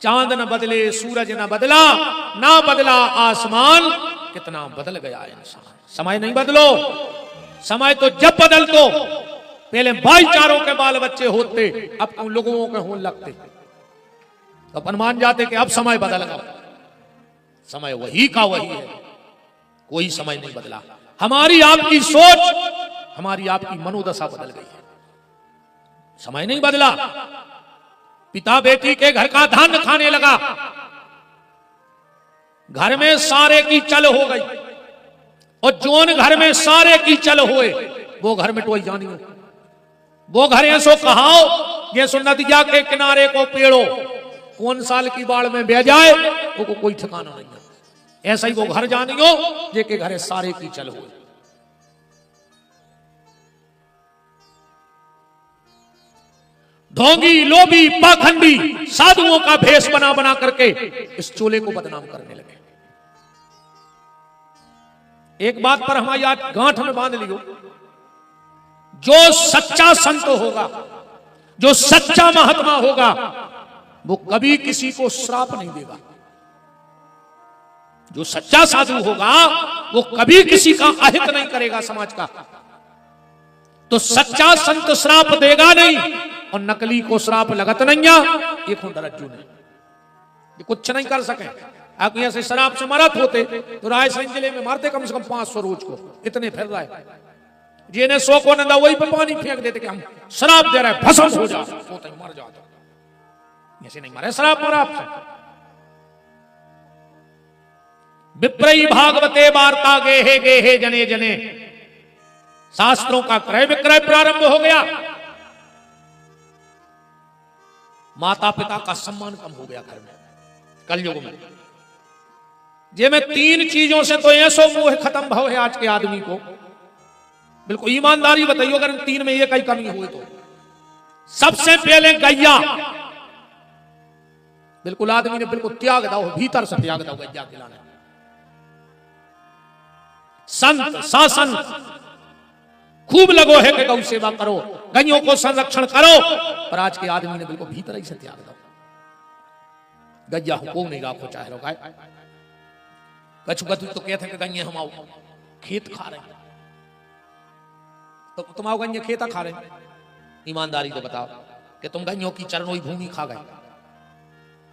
चांद न बदले सूरज न बदला, ना बदला आसमान, कितना बदल गया इंसान। समय नहीं बदलो। समय तो जब बदल तो पहले भाईचारों के बाल बच्चे होते, अब उन लोगों के होने लगते, तो अपन मान जाते कि अब समय बदल गया। समय वही का वही है, कोई समय नहीं बदला। हमारी आपकी सोच, हमारी आपकी मनोदशा बदल गई है। समय नहीं बदला। पिता बेटी के घर का धान खाने लगा, घर में सारे की चल हो गई, और जोन घर में सारे की चल हुए वो घर में टोई जानी हो, वो घर ऐसो कहाओ ये सो नदिया के किनारे को पेड़ो, कौन साल की बाढ़ में बह जाए वो कोई ठिकाना नहीं है। ऐसा ही वो घर जानी हो जे के घरे सारे की चल हुए। ढोंगी, लोभी, पाखंडी साधुओं का भेष बना बना करके इस चोले को बदनाम करने लगे। एक बात पर हमारी आज गांठ में बांध लियो, जो सच्चा संत होगा, जो सच्चा महात्मा होगा, वो कभी किसी को श्राप नहीं देगा। जो सच्चा साधु होगा वो कभी किसी का अहित नहीं करेगा समाज का। तो सच्चा संत श्राप देगा नहीं, और नकली को श्राप लगत नहीं है। ये खुंडर अर्जुन है, ये कुछ नहीं कर सके। आप ऐसे शराब से मरत होते तो रायसेन जिले में मारते कम से कम 500 रोज को, इतने फिर रहा है। जिन्हें 100 को नंदा वही पे पानी फेंक देते कि हम शराब दे रहे हैं, भस्म हो जाता, मर जाता। ऐसे नहीं मारे शराब मरा आपसे। विप्रई भागवते वार्ता गेहे गेहे जने जने, शास्त्रों का क्रय विक्रय प्रारंभ हो गया। माता पिता का सम्मान कम हो गया घर में कलयुग में। जे में 3 चीजों से तो ऐसो मोह खत्म भाव है आज के आदमी को। बिल्कुल ईमानदारी बताइए, अगर इन 3 में एक ही कमी हुई तो सबसे पहले गैया। बिल्कुल आदमी ने बिल्कुल त्याग दो, भीतर से त्याग दो गैया खिलाने। संत शासन खूब लगो है कि गौ सेवा करो, गैयों को संरक्षण करो, पर आज के आदमी ने बिल्कुल भीतर ही से त्याग दो। गैया को नहीं राखो चाहे रो गाय। कछु कछु तो कहते हैं कि गैया हम आओ खेत खा रहे हैं, तो तुम आओ गैया खेता खा रहे हैं। ईमानदारी से बताओ कि तुम गैयों की चरणों की भूमि खा गए?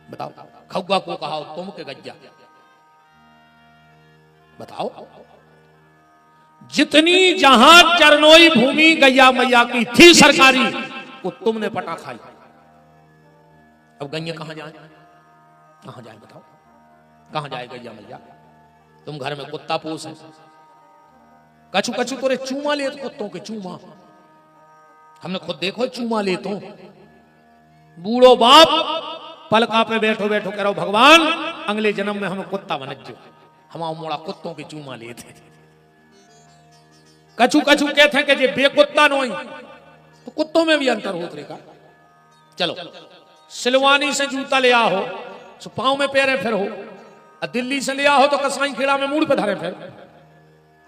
बताओ। खौगा को कहा तुम के गैया, बताओ। जितनी जहां चरनोई भूमि गैया मैया की थी सरकारी, वो तुमने पटा खाई। अब गैया कहां जाए, कहां जाए बताओ, कहां जाए गैया मैया? तुम घर में कुत्ता पोस है, कछु कछु तोरे चूमा ले, कुत्तों के चूमा हमने खुद देखो चूमा ले। तो बूढ़ो बाप पलका पे बैठो बैठो करो भगवान अगले जन्म में हमें कुत्ता बन जो, हम मोड़ा कुत्तों के चूमा लेते। कछु कछु कहते हैं कि जे बेकुत्ता नोई, तो कुत्तों में भी अंतर होत रहेगा। चलो सिलवानी से जूता ले आओ तो पांव में पैरे फिर हो, और दिल्ली से ले आओ तो कसाई खेड़ा में मूड पे धरे फिर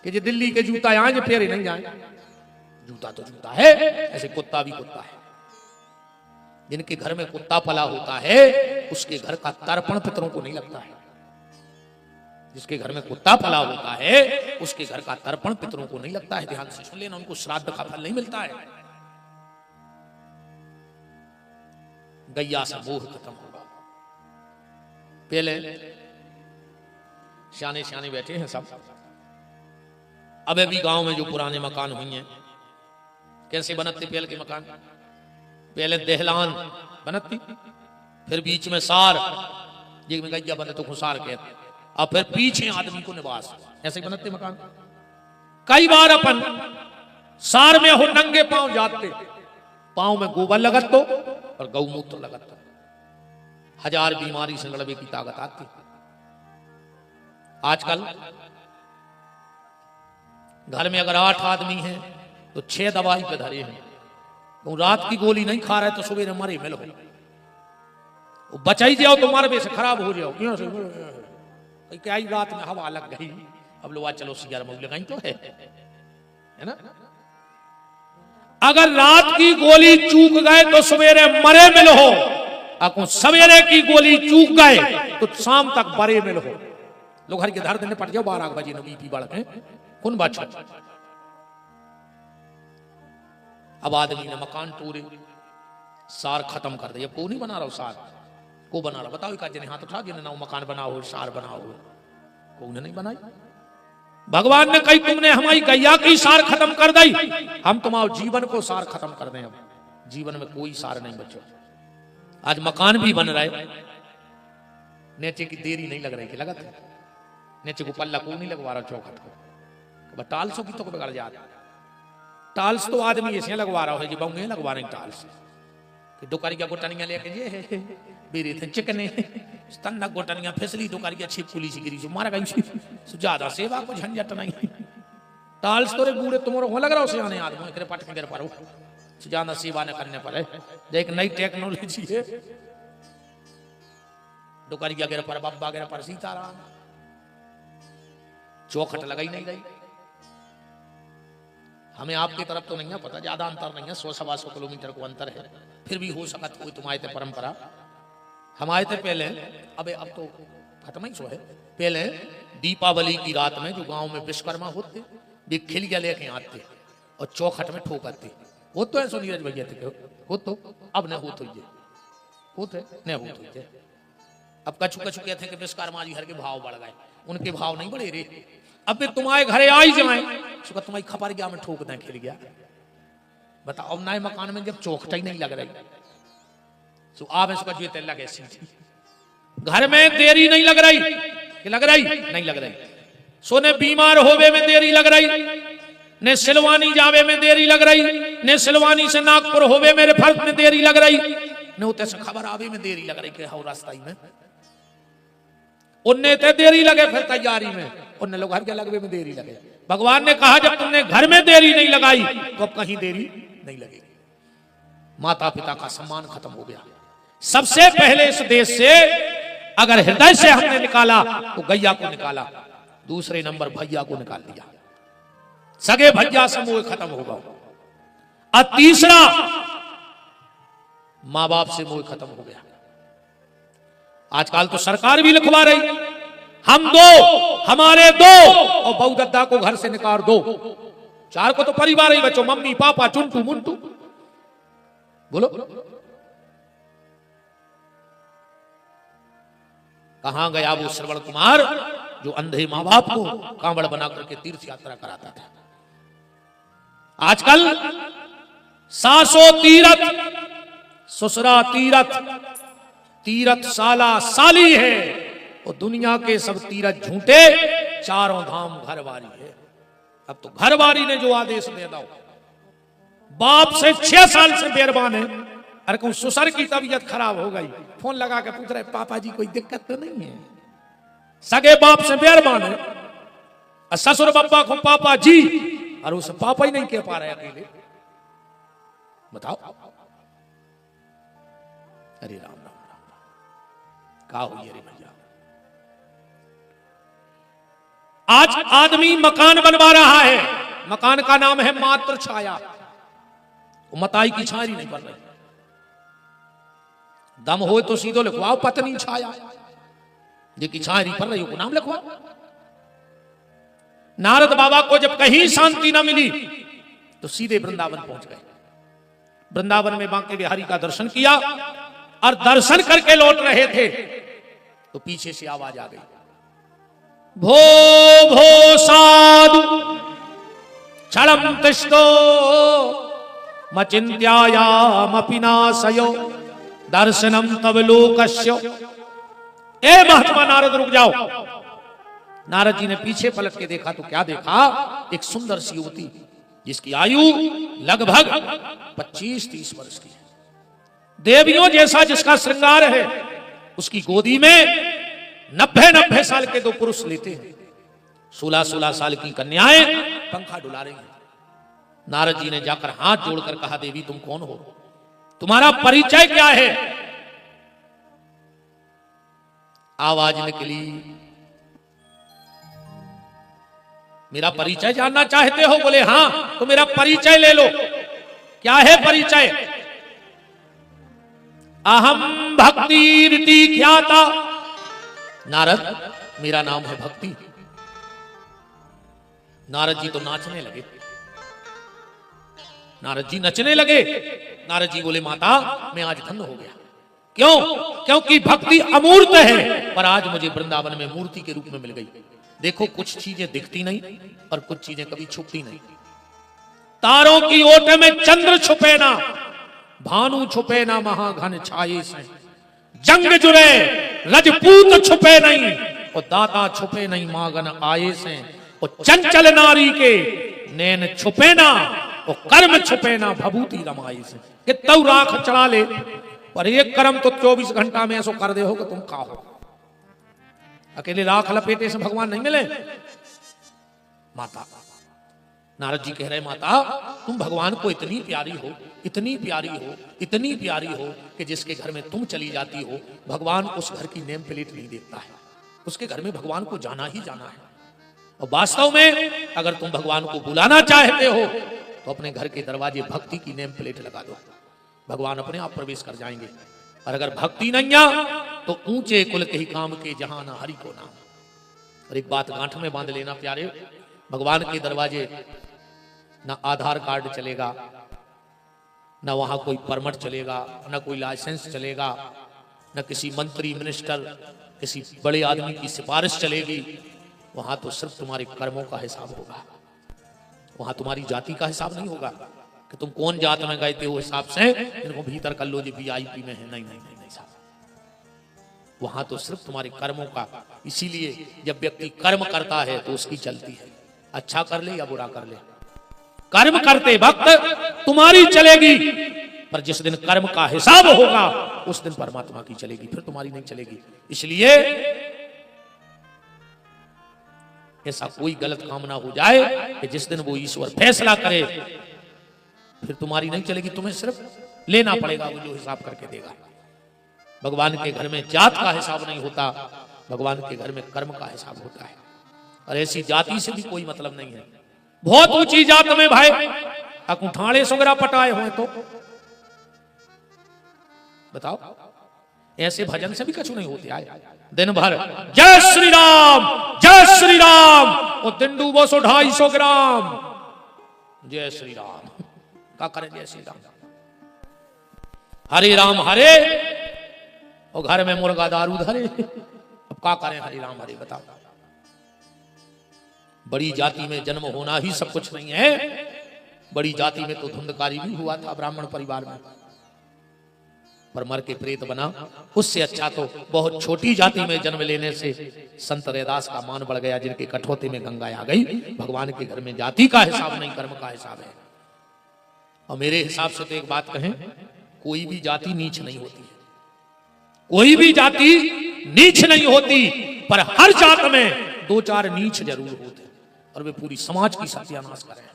कि जे दिल्ली के जूता यहाँ जे पैरे नहीं जाए। जूता तो जूता है, ऐसे कुत्ता भी कुत्ता है। जिनके घर में कुत्ता पला होता है उसके घर का तर्पण पितरों को नहीं लगता है। जिसके घर में कुत्ता पला होता है उसके घर का तर्पण पितरों को नहीं लगता है। ध्यान से सुन लेना, उनको श्राद्ध का फल नहीं मिलता है। गैया से मोह खत्म होगा। पहले सियाने सियाने बैठे हैं सब, अबे भी गांव में जो पुराने मकान हुई हैं, कैसे बनते पहले के मकान? पहले दहलान बनती, फिर बीच में सार, जिसमें गैया बने तो खुसार कहते, और फिर पीछे आदमी को निवास। ऐसे बनते मकान। कई बार अपन सार में हो नंगे पांव जाते, पांव में गोबर लगत तो और गौमूत्र लगत तो 1000 बीमारी से लड़ने की ताकत आती। आजकल घर में अगर 8 आदमी हैं तो 6 दवाई पे धरे हैं। तो रात की गोली नहीं खा रहे तो सुबह मरे मिलो, बचाई जाओ तो मारे से खराब हो जाओ। क्या ही रात में हवा लग गई, अब लोग चलो सियार में लगाई तो है ना। अगर रात की गोली चूक गए तो सवेरे मरे मिल हो, अगर सवेरे की गोली चूक गए तो शाम तक बरे मिल हो। लोग हर के धर देने पड़ जाओ 12 बजे न बीपी बढ़ गए कौन बात। अब आदमी ने मकान टूरे, सार खत्म कर दिया। को नहीं बना रहा सार, को बना रहा बताओ? जिन्हें हाथ उठा जिन्हें ना मकान बनाओ सार बनाओ, को नहीं बनाई। भगवान ने कही तुमने हमारी गैया की सार खत्म कर दी, हम तुम्हारे जीवन को सार खत्म कर दें। अब जीवन में कोई सार नहीं बचो। आज मकान भी बन रहा है, नीचे की देरी नहीं लग रही कि लगा था, नीचे को पल्ला को नहीं लगवा रहा चौखट को, टाल्सों की तो बिगड़ जाता। टाल्स तो आदमी ऐसे लगवा रहा है जी, बंगे लगवा रहे टाल्स कि दुकारिया गोटनिया लेके जे बेरे थे चिकने स्तन्ना गोटनिया फिसली दुकारिया छिप पुलिस गिरी जो मारा गई ज्यादा सेवा को झंझट नहीं। टाल्स तो रे बूढ़े तुम्हारे हो लग रहा हो सियाने आदमी करे पट के गिर पारो ज्यादा सेवा न करने पर है। देख नई टेक्नोलॉजी है, दुकारिया गिर पर बब्बा गिर पर सीताराम, चौखट लगाई नहीं गई। हमें आपकी तरफ तो नहीं है पता, ज्यादा अंतर नहीं है, 100-125 किलोमीटर को अंतर है, फिर भी हो सकता कोई तुम आए थे परंपरा, हम आए थे पहले, अबे अब तो खत्म ही सो है। पहले दीपावली की रात में जो गांव में विश्वकर्मा होते वे खिलिया लेके आते और चौखट में ठोकते, वो तो ऐसा नीरज भैया थे हो तो अब न हो तो ये होते न हो तो ये अब कछु कछु कहते हैं कि विश्वकर्मा जी हर के भाव बढ़ गए, उनके भाव नहीं बढ़े रे। अब तुम्हारे घरे आई जाए सुबह तुम्हारी खपर गया में ठोक दें खिल गया, बताओ अब नए मकान में जब चौखट ही नहीं लग रही तो आप इसका जो लगे घर में देरी नहीं लग रही कि लग रही नहीं लग रही, सोने बीमार होवे में देरी लग रही, ने सिलवानी जावे में देरी लग रही, ने सिलवानी से नागपुर होवे मेरे फर्क में देरी लग रही, ने उते से खबर आवे में देरी लग रही कि हाउ रास्ता में उनने ते देरी लगे फिर तैयारी में, उनने लोग घर के लगवे में देरी लगे। भगवान ने कहा जब तुमने घर में देरी नहीं लगाई तो अब कहीं देरी नहीं लगेगी। माता पिता का सम्मान खत्म हो गया। सबसे पहले इस देश से अगर हृदय से हमने निकाला तो गैया को निकाला, दूसरे नंबर भैया को निकाल दिया, सगे भैया समूह खत्म होगा, और तीसरा मां बाप से मोह खत्म हो गया। आजकल तो सरकार भी लिखवा रही हम दो हमारे दो और बहुदद्दा को घर से निकाल दो, चार को तो परिवार ही बच्चों मम्मी पापा चुंटू मुंटू, बोलो कहां गया वो श्रवण कुमार जो अंधे मां बाप को कांवड़ बना करके तीर्थ यात्रा कराता था। आजकल सासो तीरथ ससुरा तीरथ, तीरथ साला साली है और दुनिया के सब तीरथ झूठे, चारों धाम घरवारी है। अब तो घरवारी ने जो आदेश दे दो, बाप से 6 साल से बेरबान है, अरे कहूं ससुर की तबीयत खराब हो गई फोन लगा के पूछ रहे पापा जी कोई दिक्कत तो नहीं है, सगे बाप से बेरबान है, और ससुर बापा को पापा जी, और उसे पापा ही नहीं कह पा रहे अकेले, बताओ। अरे राम राम राम क्या हुई अरे भैया। आज आदमी मकान बनवा रहा है, मकान का नाम है मात्र छाया, मताई की छाया नहीं बन रही, दम हो तो सीधो लिखवाओ पत्नी छाया, जिसकी छाया नहीं पड़ रही को नाम लिखवाओ। नारद बाबा को जब कहीं शांति ना मिली तो सीधे वृंदावन पहुंच गए। वृंदावन में बांके बिहारी का दर्शन किया और दर्शन करके लौट रहे थे तो पीछे से आवाज आ गई, भो भो साधु क्षणम तिष्ठो मचिन्त्यायामपि नाशयो दर्शनम तव लोकस्य। ए महात्मा नारद रुक जाओ। नारद जी ने पीछे पलट के देखा तो क्या देखा, एक सुंदर सी युवती जिसकी आयु लगभग 25-30 वर्ष की है, देवियों जैसा जिसका श्रृंगार है, उसकी गोदी में 90-90 साल के 2 पुरुष लेते हैं, 16-16 साल की कन्याएं पंखा डुला रही हैं। नारद जी ने जाकर हाथ जोड़कर कहा, देवी तुम कौन हो, तुम्हारा परिचय क्या है। आवाज निकली, मेरा परिचय जानना चाहते हो? बोले हां, तो मेरा परिचय ले लो। क्या है परिचय? अहम भक्ति रीति ख्याता। नारद मेरा नाम है भक्ति। नारद जी तो नाचने लगे, नारद जी नचने लगे। नारद जी बोले माता मैं आज धन्य हो गया। क्यों? क्योंकि भक्ति अमूर्त है, पर आज मुझे वृंदावन में मूर्ति के रूप में मिल गई। देखो कुछ चीजें दिखती नहीं और कुछ चीजें कभी छुपती नहीं। तारों की ओट में चंद्र छुपे ना, भानु छुपे ना महाघन छाये से, जंग जुरे रजपूत छुपे नहीं, और दाता छुपे नहीं मागन आये से, और चंचल नारी के नैन छुपे ना, और कर्म छुपे ना भभूति रमाई से। कि तऊ राख चढ़ा ले, पर एक कर्म तो 24 घंटा में ऐसो कर दे हो कि तुम का हो। अकेले राख लपेटे से भगवान नहीं मिले। माता नारद जी कह रहे, माता तुम भगवान को इतनी प्यारी हो, इतनी प्यारी हो, इतनी प्यारी हो कि जिसके घर में तुम चली जाती हो, भगवान उस घर की नेम प्लेट नहीं देखता है। उसके घर में भगवान को जाना ही जाना है। और वास्तव में अगर तुम भगवान को बुलाना चाहते हो तो अपने घर के दरवाजे भक्ति की नेम प्लेट लगा दो, भगवान अपने आप प्रवेश कर जाएंगे। और अगर भक्ति नहीं आ तो ऊंचे कुल के ही काम के जहां ना हरि को नाम। और एक बात गांठ में बांध लेना प्यारे, भगवान के दरवाजे ना आधार कार्ड चलेगा, ना वहां कोई परमिट चलेगा, ना कोई लाइसेंस चलेगा, ना किसी मंत्री मिनिस्टर किसी बड़े आदमी की सिफारिश चलेगी। वहां तो सिर्फ तुम्हारे कर्मों का हिसाब होगा। वहां तुम्हारी जाति का हिसाब नहीं होगा कि तुम कौन जात में गए थे, वो हिसाब से इनको भीतर कर लो जी VIP में है। नहीं नहीं नहीं, नहीं साहब, वहां तो सिर्फ तुम्हारे कर्मों का। इसीलिए जब व्यक्ति कर्म करता है तो उसकी चलती है, अच्छा कर ले या बुरा कर ले। कर्म करते वक्त तुम्हारी चलेगी, पर जिस दिन कर्म का हिसाब होगा उस दिन परमात्मा की चलेगी, फिर तुम्हारी नहीं चलेगी। इसलिए ऐसा कोई गलत काम ना हो जाए कि जिस दिन वो ईश्वर फैसला करे फिर तुम्हारी नहीं चलेगी। तुम्हें सिर्फ लेना पड़ेगा वो जो हिसाब करके देगा। भगवान के घर में जात का हिसाब नहीं होता, भगवान के घर में कर्म का हिसाब होता है। और ऐसी जाति से भी कोई मतलब नहीं है। बहुत ऊंची जात में भाई अकुठाड़े सुगरा पटाए हुए तो बताओ, ऐसे भजन से भी कछु नहीं होते आए। दिन भर जय श्री राम जय श्री राम, और दिन डूबो सो 250 ग्राम जय श्री राम। क्या करें जय श्री राम, हरे राम हरे, और घर में मुर्गा दारू धरे। अब क्या करें हरे राम हरे, बताओ। बड़ी जाति में जन्म होना ही सब कुछ नहीं है। बड़ी जाति में तो धुंधकारी भी हुआ था ब्राह्मण परिवार में, पर मर के प्रेत बना। उससे अच्छा तो बहुत छोटी जाति में जन्म लेने से संत रैदास का मान बढ़ गया, जिनके कठौते में गंगा आ गई। भगवान के घर में जाति का हिसाब नहीं, कर्म का हिसाब है। और मेरे हिसाब से तो एक बात कहें, कोई भी जाति नीच नहीं होती, कोई भी जाति नीच नहीं होती, पर हर जात में 2-4 नीच जरूर होते, और वे पूरी समाज की सत्यानाश करें।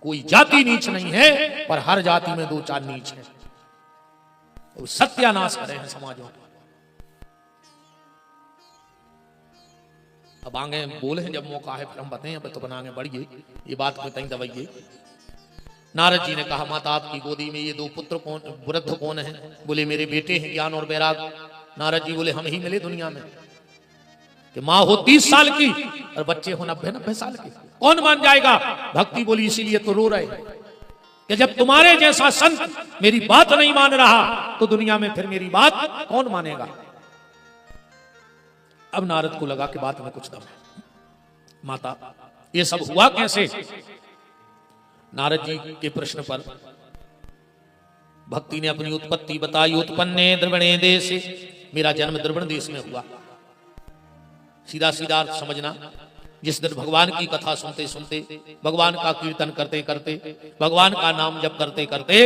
कोई जाति नीच नहीं है, पर हर जाति में 2-4 नीच है, सत्यानाश करे हैं समाजों का। अब आगे बोले हैं, जब मौका है फिर हम बताएं। अब तो बनागे बढ़िए, ये बात को तई दबाइए। नारद जी ने कहा, माता आपकी गोदी में ये 2 पुत्र कौन, वृद्ध कौन है? बोले मेरे बेटे हैं ज्ञान और वैराग। नारद जी बोले हम ही मिले दुनिया में कि माँ हो 30 साल की और बच्चे हो 90 साल के, कौन मान जाएगा? भक्ति बोली इसीलिए तो रो रहे कि जब तुम्हारे जैसा संत मेरी बात नहीं मान रहा तो दुनिया में फिर मेरी बात कौन मानेगा? अब नारद को लगा कि बात में कुछ दम है। माता ये सब हुआ कैसे? नारद जी के प्रश्न पर भक्ति ने अपनी उत्पत्ति बताई। उत्पन्ने द्रविणे देश, मेरा जन्म द्रविण देश में हुआ। सीधा सीधा समझना, जिस दिन भगवान की कथा सुनते सुनते, भगवान का कीर्तन करते करते, भगवान का नाम जप करते करते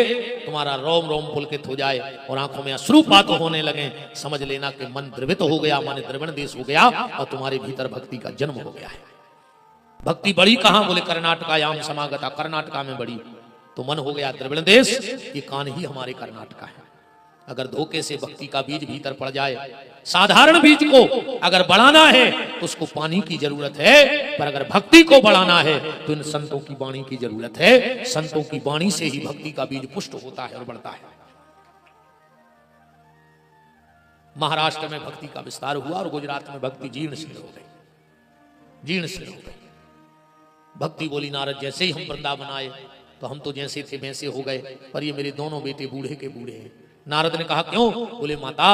तुम्हारा रोम रोम पुलकित हो जाए और आंखों में अश्रुपात होने लगे, समझ लेना कि मन द्रवित हो गया, मन द्रविण देश हो गया और तुम्हारे भीतर भक्ति का जन्म हो गया है। भक्ति बड़ी कहां? बोले कर्नाटकायाम समागता, कर्नाटका में बड़ी। तो मन हो गया द्रविण देश। ये कान ही हमारे कर्नाटका है। अगर धोखे से भक्ति का बीज भीतर पड़ जाए, साधारण बीज को अगर बढ़ाना है तो उसको पानी की जरूरत है, पर अगर भक्ति को बढ़ाना है तो इन संतों की वाणी की जरूरत है। संतों की वाणी से ही भक्ति का बीज पुष्ट होता है और बढ़ता है। महाराष्ट्र में भक्ति का विस्तार हुआ और गुजरात में भक्ति जीर्ण शीर्ण हो गई, जीर्ण शीर्ण हो गई। भक्ति बोली, नारद जैसे ही हम वृंदावन आए तो हम तो जैसे थे वैसे हो गए, पर ये मेरे दोनों बेटे बूढ़े के बूढ़े हैं। नारद ने कहा क्यों? बोले माता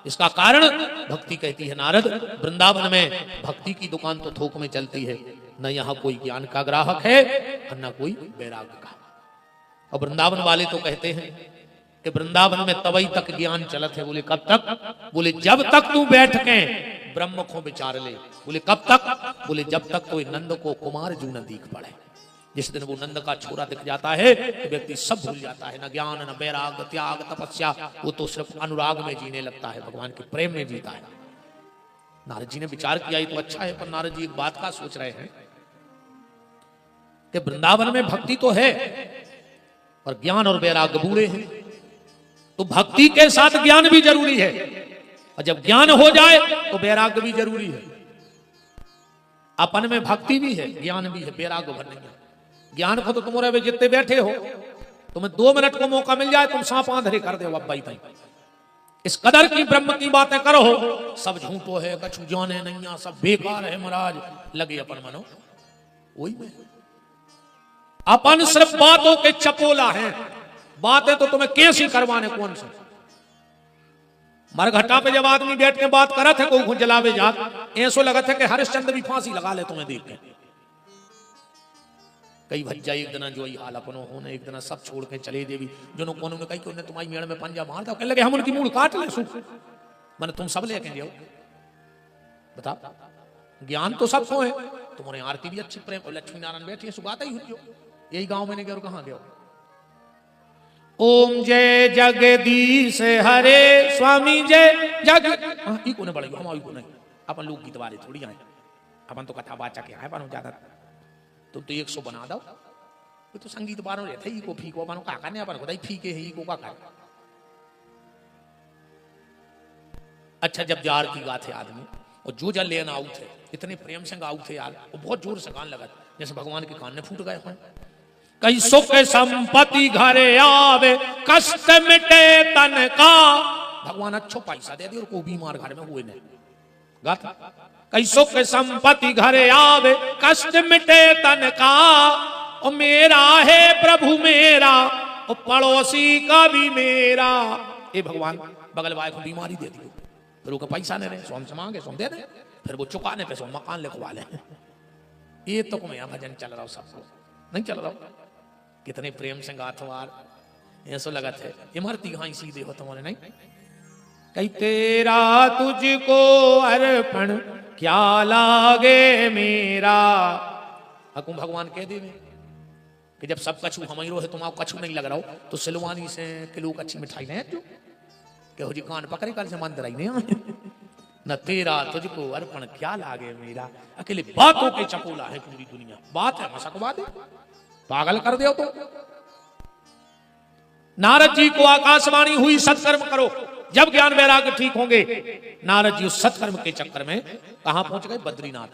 इसका कारण भक्ति कहती है। नारद वृंदावन में भक्ति की दुकान तो थोक में चलती है, न यहाँ कोई ज्ञान का ग्राहक है और न कोई वैराग्य का। और वृंदावन वाले तो कहते हैं कि वृंदावन में तबई तक ज्ञान चलत है। बोले कब तक? बोले जब तक तू बैठ के ब्रह्म को विचार ले। बोले कब तक? बोले जब तक कोई नंद को कुमार जू न दिख पड़े। जिस दिन वो नंद का छोरा दिख जाता है तो व्यक्ति सब भूल जाता है, न ज्ञान न वैराग त्याग तपस्या, वो तो सिर्फ अनुराग में जीने लगता है, भगवान के प्रेम में जीता है। नारद जी ने विचार किया ये तो अच्छा है, पर नारद जी एक बात का सोच रहे हैं कि वृंदावन में भक्ति तो है और ज्ञान और वैराग बूढ़े हैं, तो भक्ति के साथ ज्ञान भी जरूरी है, और जब ज्ञान हो जाए तो वैराग्य भी जरूरी है। अपन में भक्ति भी है, ज्ञान भी है, वैराग्य भर नहीं है। ज्ञान को तो तुम्हारे जितने बैठे हो, तुम्हें 2 मिनट को मौका मिल जाए तुम सांप आंधरे कर दो। अब भाई इस कदर की ब्रह्म की बातें करो, सब झूठो है, कछु जाने नहीं, सब बेकार है महाराज, लगे अपन मनो वही में। अपन सिर्फ बातों के चपोला हैं, बातें तो तुम्हें कैसी करवाने कौन से। मरघटा पे जब आदमी बैठ के बात करा थे को जलावे जात, ऐसो लगा था कि हरिश्चंद्र भी फांसी लगा ले तुम्हें देख के। कई भज्जा एक दिन जो हाल अपनो होने, एक दिन सब छोड़ के चले देवी जो कोने में कही कि तुम्हारी मेड़ में पंजा मार दो, कहने लगे हम उनकी मूड काट ले सुख, मैंने तुम सब लेके जाओ। बता ज्ञान तो सबको है, तुम्हारे आरती भी अच्छी, प्रेम लक्ष्मी नारायण बैठी है, सुगाता ही हो, यही गांव में नहीं गए, कहां गए? ओम जय जगदीश हरे स्वामी जय जग को ने बड़े हम को नहीं, अपन लोग गीत वाले थोड़ी आए, अपन तो कथा बाचा के आए, अपन ज्यादा तुम तो 100 बना दो, तो संगीत बारो रहते ही को फीको बानो काका ने अपन खुदाई फीके है को काका। अच्छा जब जार की गाथे आदमी और जो जल लेना आउट थे, इतने प्रेम से गाउ थे यार, वो बहुत जोर से गान लगा जैसे भगवान के कान ने फूट गए हैं। कई सुख संपत्ति घरे आवे, कष्ट मिटे तन का, भगवान अच्छो पैसा दे दे और को बीमार घर में हुए नहीं गाता। कई सुख संपत्ति घरे आवे, कष्ट मिटे तन का, और मेरा है प्रभु मेरा, और पड़ोसी का भी मेरा। ये भगवान बगल वाले को बीमारी दे दी, फिर वो पैसा नहीं रहे, सोम से मांगे सोम दे दे, फिर वो चुकाने पे सोम मकान लिखवा ले। ये तो मैं भजन चल रहा हूं, सबको नहीं चल रहा हूं। कितने प्रेम से गाथवार, ऐसा लगा थे इमरती घाई सीधे हो तुम्हारे नहीं। कई तेरा तुझको अर्पण क्या लागे मेरा, हकुम भगवान कह दे कि जब सब कछु हमारो है, तुम्हारा कछु नहीं लग रहा हो, तो सिलवानी से किलो कच्ची मिठाई ले जो कहो जी कान पकड़े कल से मंदिर आई नहीं न तेरा तुझको अर्पण क्या लागे मेरा। अकेले बातों के चपोला है पूरी दुनिया, बात है मसकवा दे, पागल कर दो। तो नारद जी को आकाशवाणी हुई सत्कर्म करो, जब ज्ञान वैराग्य ठीक होंगे। नारद जी उस सत्कर्म के चक्कर में कहां पहुंच गए? बद्रीनाथ।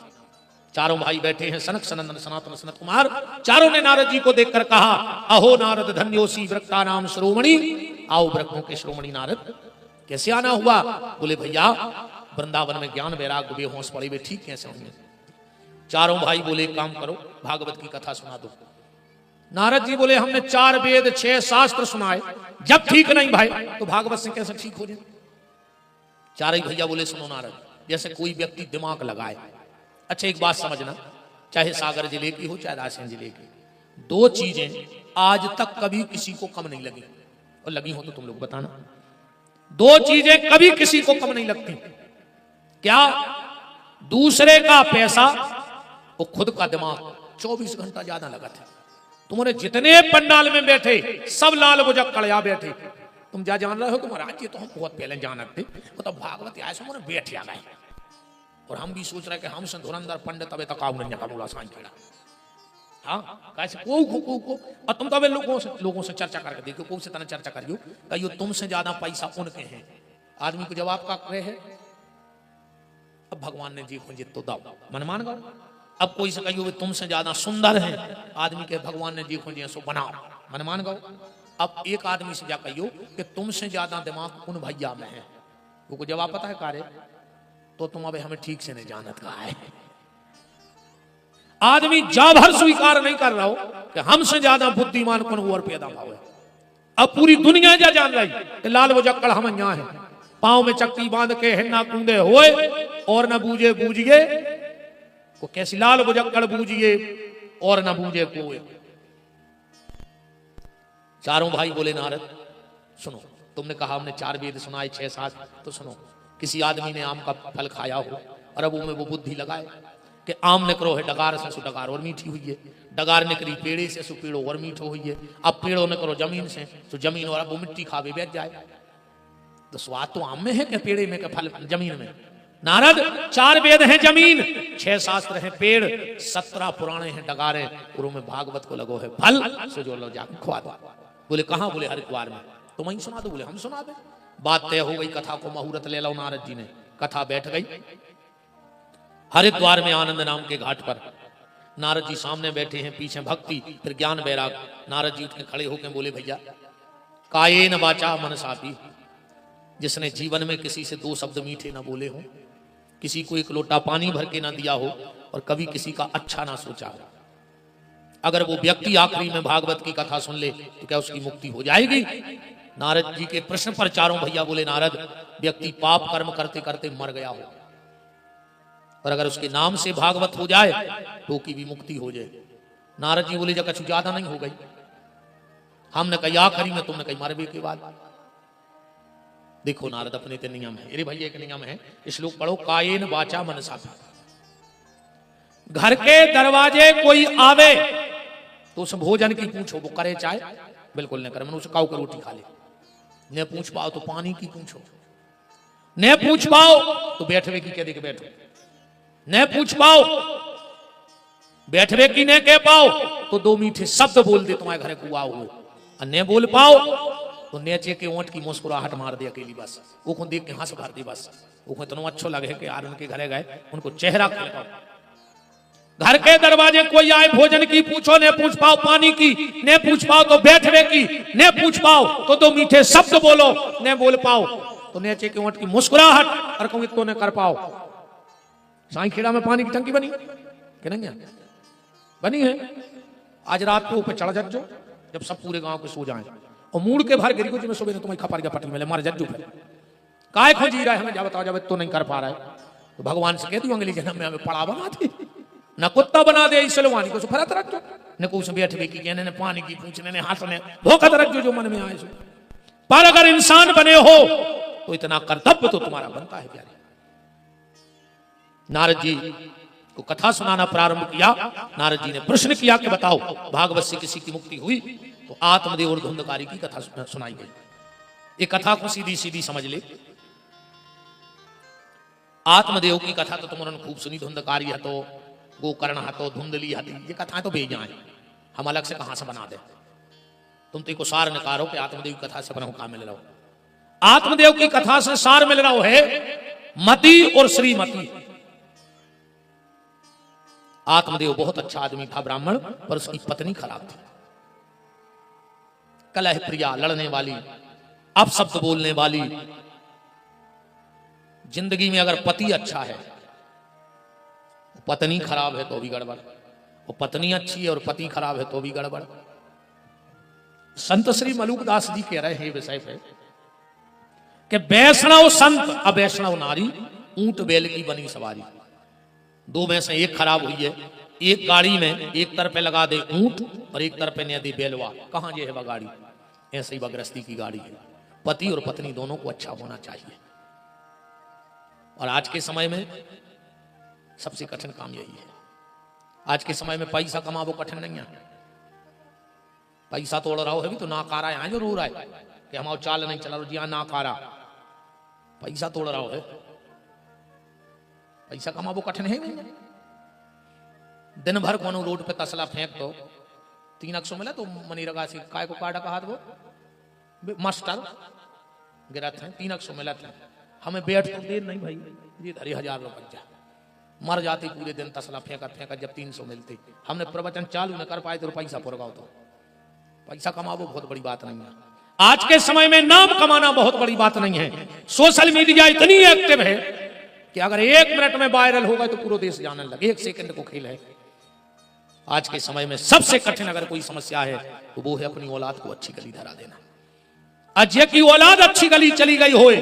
चारों भाई बैठे हैं, सनक सनंदन सनातन सनत कुमार, चारों ने नारद जी को देखकर कहा अहो नारद धन्योसी वृक्ता नाम श्रोमणी, आओ वृक्षों के श्रोमणी नारद। कैसे आना हुआ? बोले भैया वृंदावन में ज्ञान वैराग्य बेहोश पड़े हुए, ठीक कैसे होंगे? चारों भाई बोले काम करो, भागवत की कथा सुना दो। नारद जी बोले हमने 4 वेद 6 शास्त्र सुनाए, जब ठीक नहीं भाई तो भागवत से कैसे ठीक हो जाए? चार ही भैया बोले सुनो नारद, जैसे कोई व्यक्ति दिमाग लगाए, अच्छा एक बात समझना, चाहे सागर जिले की हो चाहे रायसेन जिले की, 2 चीजें आज तक कभी किसी को कम नहीं लगी, और लगी हो तो तुम लोग बताना। 2 चीजें कभी किसी को कम नहीं लगती। क्या? दूसरे का पैसा और खुद का दिमाग। 24 घंटा ज्यादा लगा था। तुम्हारे जितने पंडाल में बैठे सब लाल बुझक कड़िया बैठे। तुम जा जान रहे हो कि महाराज ये तो हम बहुत पहले जानते थे, मतलब भागवत आए से बैठ आ गए, और हम भी सोच रहे कि हम से धुरंधर पंडित अबे तक आऊ नहीं का साइन खेड़ा। हाँ कैसे को और तुम तो अबे लोगों से चर्चा करके देखो, कौन से तरह चर्चा करियो, कहियो तुमसे ज्यादा पैसा उनके हैं। आदमी को जवाब का करे है, अब भगवान ने जी खोजे तो दाओ मन मान गो। अब कोई से कहियो तुमसे ज्यादा सुंदर है, आदमी के भगवान ने जी खोजे सो बनाओ मन मान गो। अब एक आदमी से जा कहियो कि तुमसे ज्यादा दिमाग उन भैया में है, वो जवाब पता है कार्य, तो तुम अबे हमें ठीक से नहीं जानत कहा है। आदमी जा भर स्वीकार नहीं कर रहा हो कि हमसे ज्यादा बुद्धिमान कौन और पैदा हुआ। अब पूरी दुनिया जा जान रही कि लाल बुझक्कड़ हम यहाँ है, पांव में चक्की बांध के हिन्ना कूदे होए और न बूझे बूझिए को, कैसी लाल बुझक्कड़ बूझिए और न बूझे कोए। चारों भाई बोले नारद सुनो, तुमने कहा हमने 4 वेद सुनाए 6-7, तो सुनो, किसी आदमी ने आम का फल खाया हो और अब में वो बुद्धि लगाए कि आम निकरो है डगार से, सु डगार और मीठी हुई है, डगार निकली पेड़े से, सु पेड़ो और मीठो हुई है, अब पेड़ो निकरो जमीन से, तो जमीन और अब वो मिट्टी खावे बैठ जाए। तो स्वाद तो आम में है क्या पेड़े में क्या फल जमीन में? नारद, 4 वेद हैं जमीन, 6 शास्त्र हैं पेड़, 17 पुराणे हैं डगारे, और में भागवत को लगो है फल, सो जो लो जाकर खुआ दो। बोले कहां? बोले हरिद्वार में। तो वहीं सुना दो। बोले हम सुना दे। बात तय हो गई, कथा को मुहूर्त ले लो नारद जी ने, कथा बैठ गई। हरिद्वार में आनंद नाम के घाट पर नारद जी सामने बैठे हैं, पीछे भक्ति, फिर ज्ञान वैराग। नारद जी उठ के खड़े होकर बोले भैया, कायेन वाचा मनसापि, जिसने जीवन में किसी से 2 शब्द मीठे ना बोले हो, किसी को 1 लोटा पानी भर के ना दिया हो, और कभी किसी का अच्छा ना सोचा हो, अगर वो व्यक्ति आखिरी में भागवत की कथा सुन ले तो क्या उसकी मुक्ति हो जाएगी? नारद जी के प्रश्न पर चारों भैया बोले, नारद, व्यक्ति पाप कर्म करते करते मर गया हो, और अगर उसके नाम से भागवत हो जाए तो की भी मुक्ति हो जाए। नारद जी बोले, जब कुछ ज्यादा नहीं हो गई? हमने कही आखिरी में, तुमने कही मरबे के बाद। देखो नारद, अपने ते नियम है। अरे भैया, एक नियम है, श्लोक पढ़ो, कायेन वाचा मनसा। घर के दरवाजे कोई आवे तो उस भोजन की पूछो, वो करे चाहे बिल्कुल न करे, मन उसे काऊ की रोटी खा ले। न पूछ पाओ तो पानी की पूछो, न पूछ पाओ तो बैठवे की कह दे के बैठो, न पूछ पाओ बैठवे की न कह पाओ तो 2 मीठे शब्द बोल दे तुम्हारे घर को आओ, और न बोल पाओ तो नेचे के ओंठ की मुस्कुराहट मार दे अकेली बस, वो को देख के हंस भर दे बस, वो को इतना अच्छा लगे कि यार उनके घरे गए, उनको चेहरा खिलाओ। घर के दरवाजे कोई आए भोजन की पूछो, न पूछ पाओ पानी की, न पूछ पाओ तो बैठवे की, न पूछ पाओ तो 2 मीठे शब्द बोलो, न बोल पाओ तो नेचे के ओंठ की मुस्कुराहट, और कहूं तो न कर पाओ। साई खेड़ा में पानी की टंकी बनी कि नहीं है? बनी है। आज रात को ऊपर चढ़ जाओ, जब सब पूरे गांव के सो जाएं, और मूड के भर गिरी को जी में सुबह तुम्हें खपा गया पटल में मार जज्जू फिर काय खोजी रहा है, हमें जा बताओ, जब तो नहीं कर पा रहा है तो भगवान से कह दू अगली जन्म में हमें पड़ा बना दे, न कुत्ता बना दे इसलवानी को फरत रख दो, न कुछ बैठने की कहने, न पानी की पूछने, न हाथने भोकत रख जो मन में आए सो। पर अगर इंसान बने हो तो इतना कर्तव्य तो तुम्हारा बनता है प्यारे। नारद जी को कथा सुनाना प्रारंभ किया। नारद जी ने प्रश्न किया कि बताओ, भागवत से किसी की मुक्ति हुई? तो आत्मदेव और धुंधकारी की कथा सुनाई गई। ये कथा को सीधी सीधी समझ ले। आत्मदेव की कथा तो तुमने खूब सुनी, धुंधकारी है तो गोकर्ण है तो धुंधली है, ये कथाएं तो भेजा है, हम अलग से कहां से बना दे। तुम तो को सार निकालो कि आत्मदेव की कथा से बना कहां मिल रहा हो। आत्मदेव की कथा से सार मिल रहा है मति और श्रीमती। आत्मदेव बहुत अच्छा आदमी था, ब्राह्मण, पर उसकी पत्नी खराब थी, कलह प्रिया, लड़ने वाली, अपशब्द बोलने वाली। जिंदगी में अगर पति अच्छा है, पत्नी खराब है तो भी गड़बड़, वो पत्नी अच्छी है और पति खराब है तो भी गड़बड़। संत श्री मलुकदास जी कह रहे हैं विषय पे कि वैष्णव संत अवैष्णव नारी, ऊंट बैल की बनी सवारी। 2 में से एक खराब हुई है। एक गाड़ी में एक तरफ लगा दे ऊंट और एक तरफ ने दे बैलवा, कहां ये है वह गाड़ी? ऐसे ही वह गृहस्थी की गाड़ी है। पति और पत्नी दोनों को अच्छा होना चाहिए। और आज के समय में सबसे कठिन काम यही है। आज के समय में पैसा कमावो कठिन नहीं है। पैसा तोड़ रहा है भी तो नाकारा यहां जो रो रहा है कि हमारा चाल नहीं चला, जी हाँ नाकारा, पैसा तोड़ रहा है। पैसा कमावो कठिन है नहीं। दिन भर कोनो रोड पे तसला फेंक दो, 300 मिला तो मनी रगा से काय को काटा कहा वो मास्टर गिरा था, 300 मिला था। हमें बैठ तो देर नहीं भाई, ये धरी 1000 रुपया मर जाते पूरे दिन तसला फेंका फेंका, जब 300 मिलते। हमने प्रवचन चालू न कर पाए तो पैसा पुरगाओ। तो पैसा कमावो बहुत बड़ी बात नहीं है। आज के समय में नाम कमाना बहुत बड़ी बात नहीं है। सोशल मीडिया इतनी एक्टिव है कि अगर 1 मिनट में वायरल होगा तो पूरा देश जानने लगे। 1 सेकंड को खेल है। आज के समय में सबसे कठिन अगर कोई समस्या है तो वो है अपनी औलाद को अच्छी गली धरा देना। अजय की औलाद अच्छी गली चली गई होए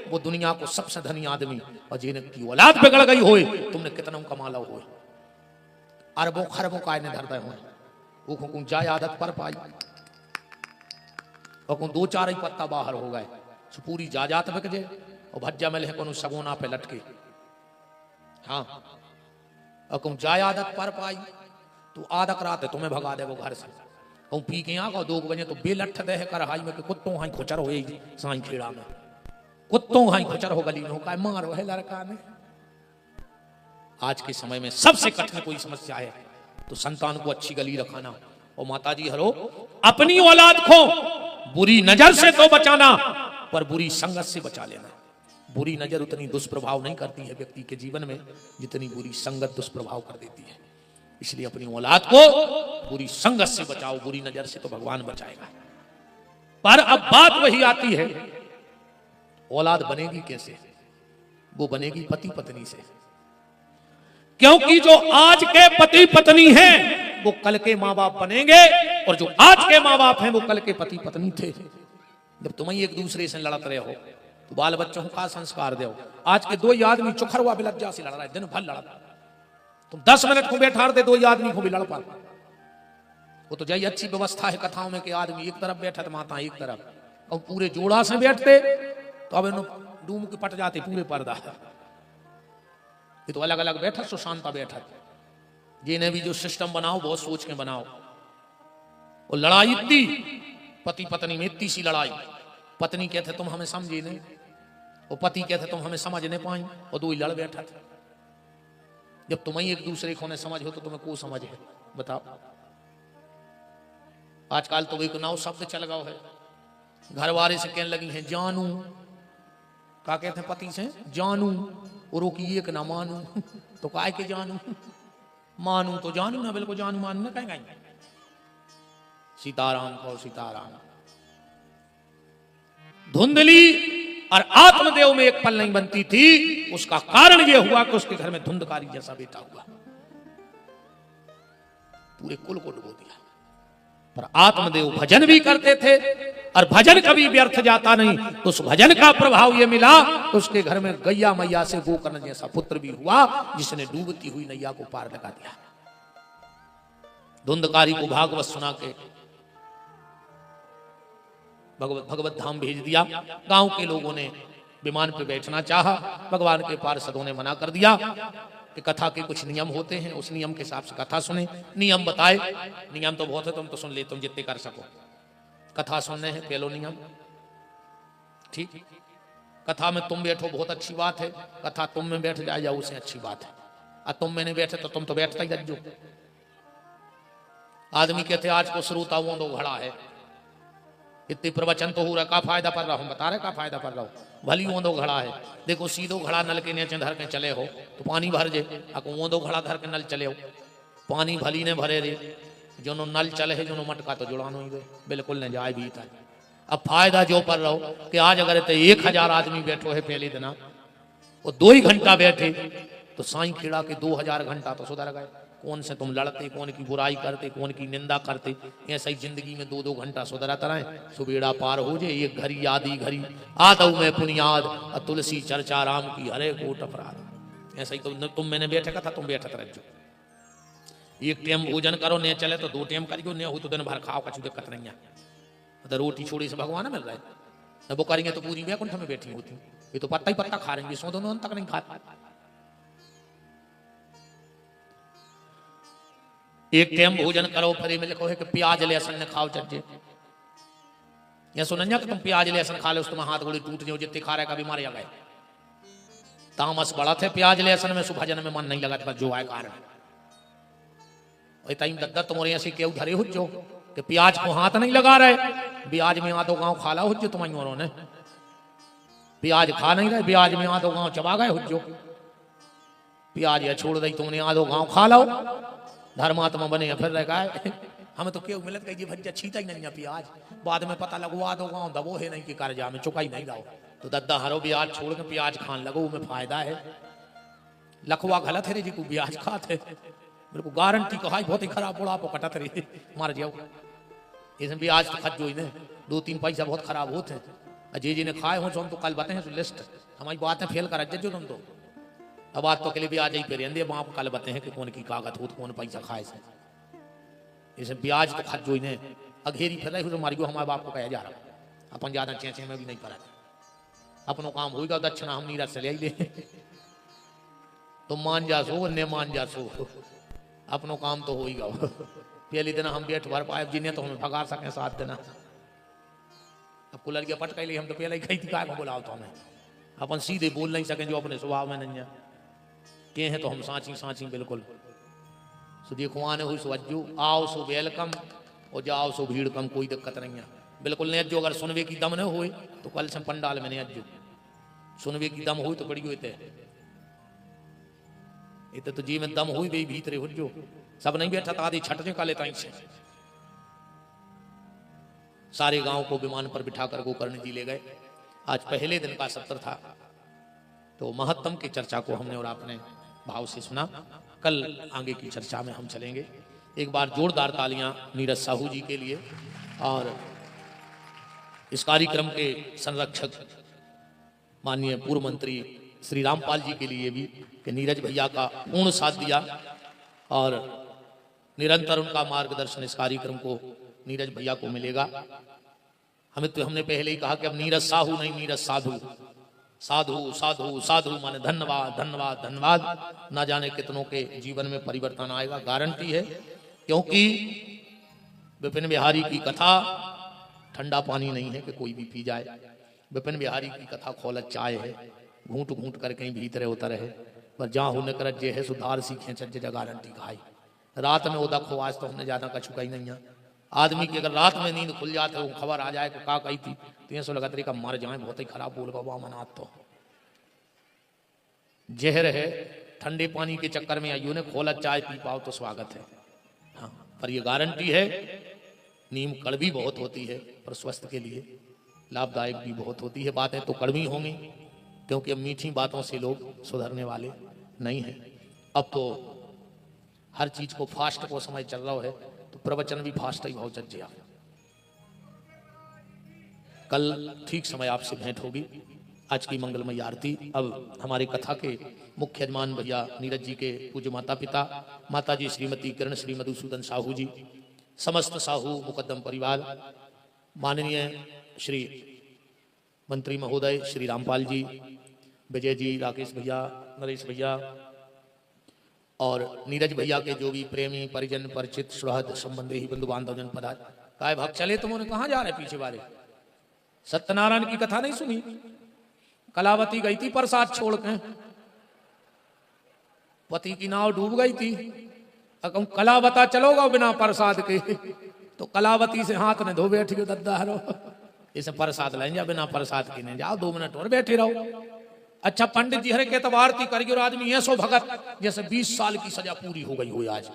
वो दुनिया को सबसे धनी आदमी, और जिनकी औलाद बिगड़ गई होए तुमने कितना कमा लो होए, अरबों खरबों का धरते हो, वो जाए आदत पर पाई। और कौन दो चार ही पत्ता बाहर हो गए तो पूरी जाजात बिक जाए और भज्जा मिले है कौन सगोना पे लटके। हाँ और कौन जाय आदत पर पाई तो आदक रात है तुम्हें भगा दे वो घर से। कहूँ पी के यहाँ 2 बजे तो बेलठ दे है कर हाई में कुत्तों हाई खुचर हो साई खेड़ा में कुत्तों हाई खुचर हो गली का मारो है लड़का ने। आज के समय में सबसे कठिन कोई समस्या है तो संतान को अच्छी गली रखाना। और माता जी हरो अपनी औलाद को बुरी नजर से तो बचाना पर बुरी संगत से बचा लेना। बुरी नजर उतनी दुष्प्रभाव नहीं करती है व्यक्ति के जीवन में जितनी बुरी संगत दुष्प्रभाव कर देती है। इसलिए अपनी औलाद को बुरी संगत से बचाओ, बुरी नजर से तो भगवान बचाएगा। पर अब बात वही आती है औलाद बनेगी कैसे? वो बनेगी पति पत्नी से, क्योंकि जो आज के पति पत्नी हैं वो कल के माँ बाप बनेंगे और जो आज के माँ बाप हैं वो कल के पति पत्नी थे। जब तुम ही एक दूसरे से लड़त रहे हो तो बाल बच्चों का संस्कार दो। आज के 2 आदमी चुखर हुआ बिलज्जा से लड़ रहा है, दिन भर लड़ा। तुम 10 मिनट को बैठा दे 2 आदमी को भी लड़ पाते। वो तो जाइए अच्छी व्यवस्था है कथाओं में कि आदमी एक तरफ बैठा माता एक तरफ और पूरे जोड़ा से बैठते तो अब डूम के पट जाते पूरे पर्दा। ये तो अलग अलग बैठक सुशांता बैठक जिन्हें भी जो सिस्टम बनाओ बहुत सोच के बनाओ। और लड़ाई इतनी पति पत्नी में इतनी सी लड़ाई, पत्नी कहते तुम हमें समझे नहीं और पति कहते तुम हमें समझ नहीं पाई और 2 ही लड़ बैठा थे। जब तुम ही एक दूसरे को समझ हो तो तुम्हें को समझ है बताओ। आजकल तो एक नाव शब्द चल गया है, घर वाले से कहने लगी है जानू, क्या कहते हैं पति से जानू और की एक ना मानू तो काय के जानू, मानू तो जानू ना, बिल्कुल जानू मानू ना कहेंगे। सीताराम को सीताराम। धुंधली और आत्मदेव में एक पल नहीं बनती थी, उसका कारण यह हुआ कि उसके घर में धुंधकारी जैसा बेटा हुआ, पूरे कुल को डुबो दिया। पर आत्मदेव भजन भी करते थे और भजन कभी व्यर्थ जाता नहीं। तो उस भजन का प्रभाव यह मिला तो उसके घर में गैया मैया से गोकर्ण जैसा पुत्र भी हुआ जिसने डूबती हुई नैया को पार लगा दिया। धुंधकारी को भागवत सुना के भगवत धाम भेज दिया। गांव के लोगों ने विमान पे बैठना चाहा, भगवान के पार्षदों ने मना कर दिया कि कथा के कुछ नियम होते हैं, उस नियम के हिसाब से कथा सुने। नियम बताए, नियम तो बहुत है, तुम तो सुन ले, तुम जितने कर सको। कथा सुनने हैं, पहलो नियम ठीक। कथा में तुम बैठो बहुत अच्छी बात है, कथा तुम में बैठ जाए जाओ उसे अच्छी बात है। और तुम में नहीं बैठे तो तुम तो बैठता ही रज्जो। आदमी कहते आज को श्रोता वो दो घड़ा है, इतने प्रवचन तो हो रहा, का फायदा पड़ रहा हूं, बता रहे का फायदा पड़ रहा हूं। भली वो घड़ा है, देखो सीधो घड़ा नल के नीचे धर के चले हो तो पानी भर जे, अको वो घड़ा धर के नल चले हो पानी भली ने भरे रे, जो नल चले है जो मटका तो जुड़ानो ही दे, बिल्कुल न जाए भी था। अब फायदा जो पड़ रहा हो कि आज अगर 1000 आदमी बैठो है पहले दिन और 2 ही घंटा बैठे तो साईं खेड़ा के 2000 घंटा तो सुधर गए। कौन से तुम लड़ते, कौन की बुराई करते, कौन की निंदा करते, ऐसा ही जिंदगी में 2-2 घंटा सुधराता रहे, सुबेड़ा पार हो जाए। एक घड़ी आधी घड़ी आदऊ में पुनियाद और तुलसी चर्चा राम की हरे कोट अपराध। ऐसा ही तो तुम मैंने बैठे का था, तुम बैठत रहो। एक टाइम भोजन करो, न चले तो 2 टाइम करियो, न हो तो दिन भर खाओ, कछु दिक्कत नहीं है। तो रोटी छोड़ी से भगवान मिल रहा है, वो करेंगे तो पूरी बैकुंठ में बैठी होती। ये तो पत्ता ही पत्ता खा रहे हैं, सो दोनों तक नहीं खाते। एक टाइम भोजन करो, फिर मिले कहो कि प्याज लहसुन न खाओ चज्जे। या सुनन्या कि तुम प्याज लहसुन खा लो, तुम्हारे हाथ गोड़ी टूट जाओ, जितने खा रहे कभी मारे गए। तामस बड़ा थे प्याज लहसुन में, सुभजन में मन नहीं लगा था जो है कारण। दद्दा तुम्हारे ऐसे क्यों धरे हो जो कि प्याज को हाथ नहीं लगा रहे, ब्याज में आधो गांव खाला हो जो तुम्हारी ने प्याज खा नहीं रहे, ब्याज में आधो गांव चबा गए हो जो। प्याज या छोड़ दी तुमने, आधो गांव खा लो, धर्मात्मा बने फिर रह गए। हमें तो क्यों मिलत कही भज्जा छीता ही नहीं है प्याज, बाद में पता लगवा दो गाँव दबो है नहीं कि कर्जा में चुका ही नहीं रहो। तो दद्दा हरो ब्याज छोड़ के प्याज खान लगो, में फायदा है। लखवा गलत है रे जी को ब्याज खाते, मेरे को गारंटी कहा बहुत ही खराब बुढ़ापो कटत रही मार जाओ। इसमें ब्याज तो खत जो ही 2-3 पैसा बहुत खराब होते हैं। अजय जी ने खाए हो तो हम तो कल बताए तो लिस्ट हमारी बातें फेल कर जो तुम तो अब बात तो के लिए भी आ जाई पे रेंदे बाप कल बताए हैं कि कौन की कागत हो, कौन पैसा खाए से। इसे ब्याज तो खत जो ही अघेरी फिर रही हो मारियो हमारे बाप को कहा जा रहा। अपन ज्यादा चेचे में भी नहीं पड़ा, अपनो काम होगा, दक्षिणा हम नीरज से ले ले तो मान जासो ने मान जासो, अपनो काम तो होगा। पहले दिन हम बेट भर पाए जिन्हें तो हमें भगा सके 7 दिन। अब कुलर के पटका लिए हम तो पहले ही कही थी का बोलाओ तो हमें, अपन सीधे बोल नहीं सके जो अपने स्वभाव में नहीं है के हैं, तो हम सांची सांची बिल्कुल। सो देखो आने हुई सो अज्जू, आओ सो वेलकम और जाओ सो भीड़ कम, कोई दिक्कत नहीं है बिल्कुल। नहीं अज्जू अगर सुनवे की दम न हुए तो कल से पंडाल में नहीं अज्जू, सुनवे की दम हुई तो बड़ी हुई थे, इतने तो जी में दम हुई भी भीतरे हो जो सब नहीं बैठा था, आधी छटने का लेता से सारे गांव को विमान पर बिठाकर गोकर्ण जी ले गए। आज पहले दिन का सत्र था, तो महत्तम की चर्चा को हमने और आपने भाव से सुना। कल आगे की चर्चा में हम चलेंगे। एक बार जोरदार तालियां नीरज साहू जी के लिए और इस कार्यक्रम के संरक्षक माननीय पूर्व मंत्री श्री रामपाल जी के लिए भी कि नीरज भैया का पूर्ण साथ दिया और निरंतर उनका मार्गदर्शन इस कार्यक्रम को नीरज भैया को मिलेगा। हमने पहले ही कहा कि अब नीरज साहू नहीं, नीरज साधु, साधु साधु साधु माने धन्यवाद धन्यवाद धन्यवाद। ना जाने कितनों के जीवन में परिवर्तन आएगा, गारंटी है। क्योंकि विपिन बिहारी की कथा ठंडा पानी नहीं है कि कोई भी पी जाए। विपिन बिहारी की कथा खोलत चाय है, घूंट घूंट कर कहीं भीतरे होता रहे, पर जहाँ होने कर जे है सुधार सीखे जगह गारंटी खाई। रात में उदा खो आज तो हमने ज्यादा कछु कही नहीं है। आदमी की अगर रात में नींद खुल जाते वो खबर आ जाए तो का कही थी 300 लगा तरीका मर जाए, बहुत ही खराब बोल बाबा मनात तो जहर है। ठंडे पानी के चक्कर में आइयो ने खोला चाय पी पाओ तो स्वागत है। हाँ, पर ये गारंटी है, नीम कड़वी बहुत होती है पर स्वस्थ के लिए लाभदायक भी बहुत होती है। बातें तो कड़वी होंगी क्योंकि अब मीठी बातों से लोग सुधरने वाले नहीं हैं। अब तो हर चीज को फास्ट को समय चल रहा है तो प्रवचन भी फास्ट ही बहुत जज्जिया। कल ठीक समय आपसे भेंट होगी। आज की मंगलमय आरती अब हमारे कथा के मुख्य यजमान भैया नीरज जी के पूज्य माता पिता माता जी श्रीमती किरण श्री मधुसूदन साहू जी, समस्त साहू मुकद्दम परिवार, माननीय श्री मंत्री महोदय श्री रामपाल जी, विजय जी, राकेश भैया, नरेश भैया और नीरज भैया के जो भी प्रेमी परिजन परिचित सुहृद संबंधी बंधु बांधव जन पधार। काय भाग चले तुम उन्हें कहाँ जा रहे पीछे वाले? सत्यनारायण की कथा नहीं सुनी? कलावती गई थी प्रसाद छोड़ के, पति की नाव डूब गई थी। अगर कलावता चलोगा बिना प्रसाद के तो कलावती से हाथ ने धो बैठी हो दद्दा हरो, इसे प्रसाद लें जा, बिना प्रसाद के नहीं जाओ, 2 मिनट और बैठे रहो। अच्छा पंडित जी हरे के तब आरती करिए और आदमी ऐसो भगत जैसे 20 साल की सजा पूरी हो गई हो आज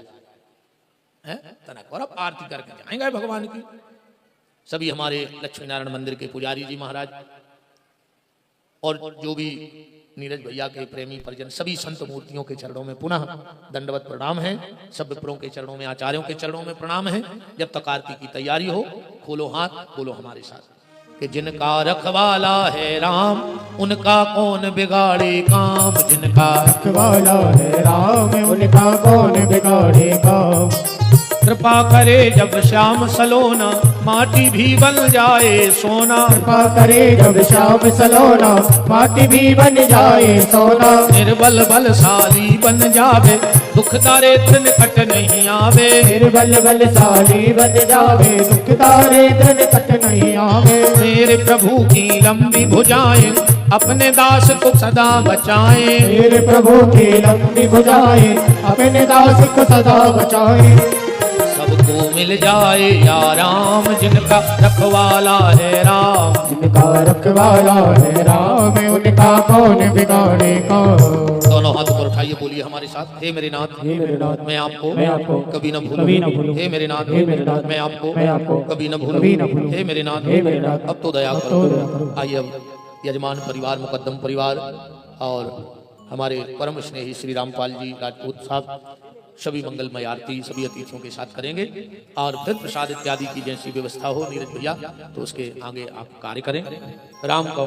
है तनक, और अब आरती करके जाएंगे भगवान की। सभी हमारे लक्ष्मी नारायण मंदिर के पुजारी जी महाराज और जो भी नीरज भैया के प्रेमी परिजन, सभी संत मूर्तियों के चरणों में पुनः दंडवत प्रणाम है। सब विप्रों के चरणों में, आचार्यों के चरणों में प्रणाम है। जब तक आरती की तैयारी हो खोलो हाथ, बोलो हमारे साथ कि जिनका रखवाला है राम उनका कौन बिगाड़े काम, जिनका रखवाला है राम उनका कौन बिगाड़े काम। कृपा करे जब श्याम सलोना माटी भी बन जाए सोना, कृपा करे जब श्याम सलोना माटी भी बन जाए सोना। निर्बल बलशाली बन जावे दुख दारिद्र निकट नहीं आवे, निर्बल बलशाली बन जावे दुख दारिद्र निकट नहीं आवे। मेरे प्रभु की लंबी भुजाएं अपने दास को सदा बचाएं, मेरे प्रभु की लंबी भुजाएं अपने दास को सदा बचाएं। सबको मिल जाए या राम जिनका रखवाला है राम, जिनका रखवाला है राम उनका कौन बिगाड़े काम। दोनों हाथ ऊपर उठाइए, बोलिए हमारे साथ, हे मेरे नाथ मैं आपको कभी न भूलूं, हे मेरे नाथ मैं आपको कभी न भूलूं, हे मेरे नाथ अब तो दया करो। आइए अब यजमान परिवार, मुकद्दम परिवार और हमारे परम स्नेही श्री रामपाल जी राजपूत साहब सभी मंगलमय आरती सभी अतिथियों के साथ करेंगे और फिर प्रसाद इत्यादि की जैसी व्यवस्था हो नीरज भैया तो उसके आगे आप कार्य करें। राम को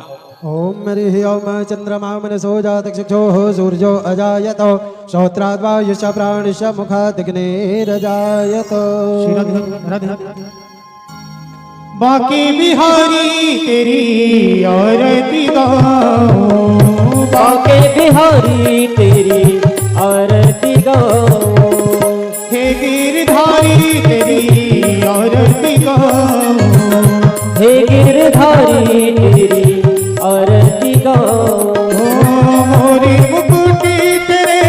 ओम हरि ओम चंद्रमा मनसो जातक्षो सूर्यो अजायतो श्रोत्राद्वायुष प्राणिश मुखादग्नेरजायतो। बाके बिहारी तेरी आरती गाऊं, बाके बिहारी तेरी आरती गाऊं, हे गिरधारी तेरी आरती गाऊं, हे गिरधारी तेरी आरती गाऊं। मोरे मुकुट तेरे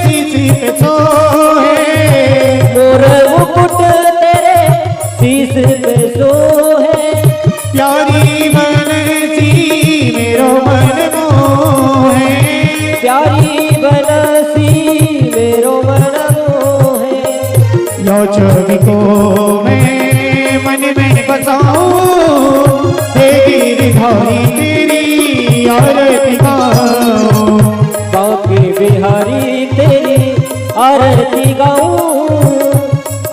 शीश पे सोहे, मोर मुकुट तेरे शीश पे सोहे, प्यारी बनसी मेरो मन मोहे, प्यारी बनसी मेरो मन मोहे। यो छवि को मैं मन में बसाऊं, हे गिरधारी तेरी आरती गाऊं, बाके बिहारी तेरी आरती गाऊं,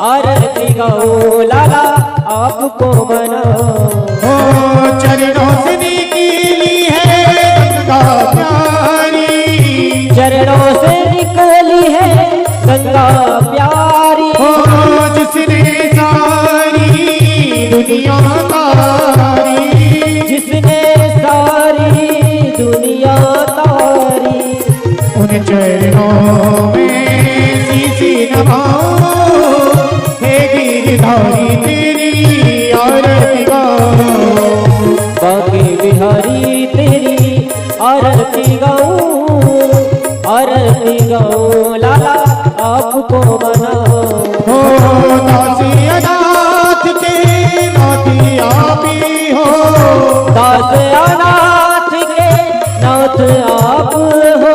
आरती गाऊं लाला आपको मनाऊं। ओ चरणों से निकली है गंगा प्यारी, चरणों से निकली है गंगा प्यारी, ओ जिसने सारी दुनिया तारी, जिसने सारी दुनिया तारी। उन चरणों में शीश नवाऊं, हे गिरधारी तेरी आरती गाऊं, बाके बिहारी तेरी आरती गाऊं, आरती गाऊं लाला आपको मनाऊं। हो दासी अनाथ के नाथी आपी हो, दास अनाथ के नाथ आप हो,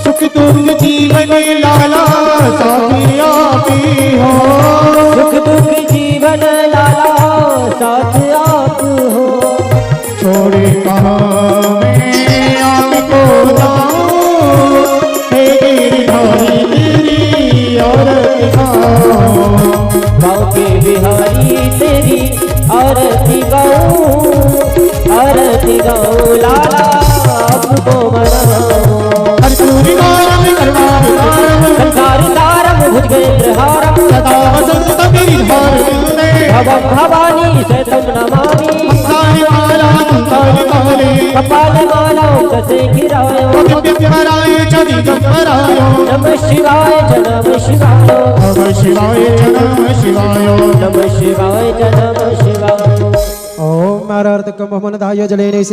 सुख दुख जीवन लाला साथी आपी हो, सुख दुख जीवन लाला साथ आप हो। छोड़े कहाँ मैं आपको जाऊं, हे गिरधारी तेरी आरती गाऊं, बाके बिहारी तेरी आरती गाऊं, आरती गाऊं लाला आपको मनाऊं। कर्पूरी गारम करवारी गारम, संसार सारम भुजगेंद्रहारम, सदा वसंत गिरिधार वृंदे, भवं भवानी शतं नमामि, संसारी माला संसारी काले, कपाल मालां दशे गिरायो, दिव्यराय च दिगंबराय, नमः शिवाय च नमः शिवाय, नमः शिवाय च नमः शिवाय, नमः शिवाय च नमः शिवाय। ओम मारार्थकम मोहन दाय जलेने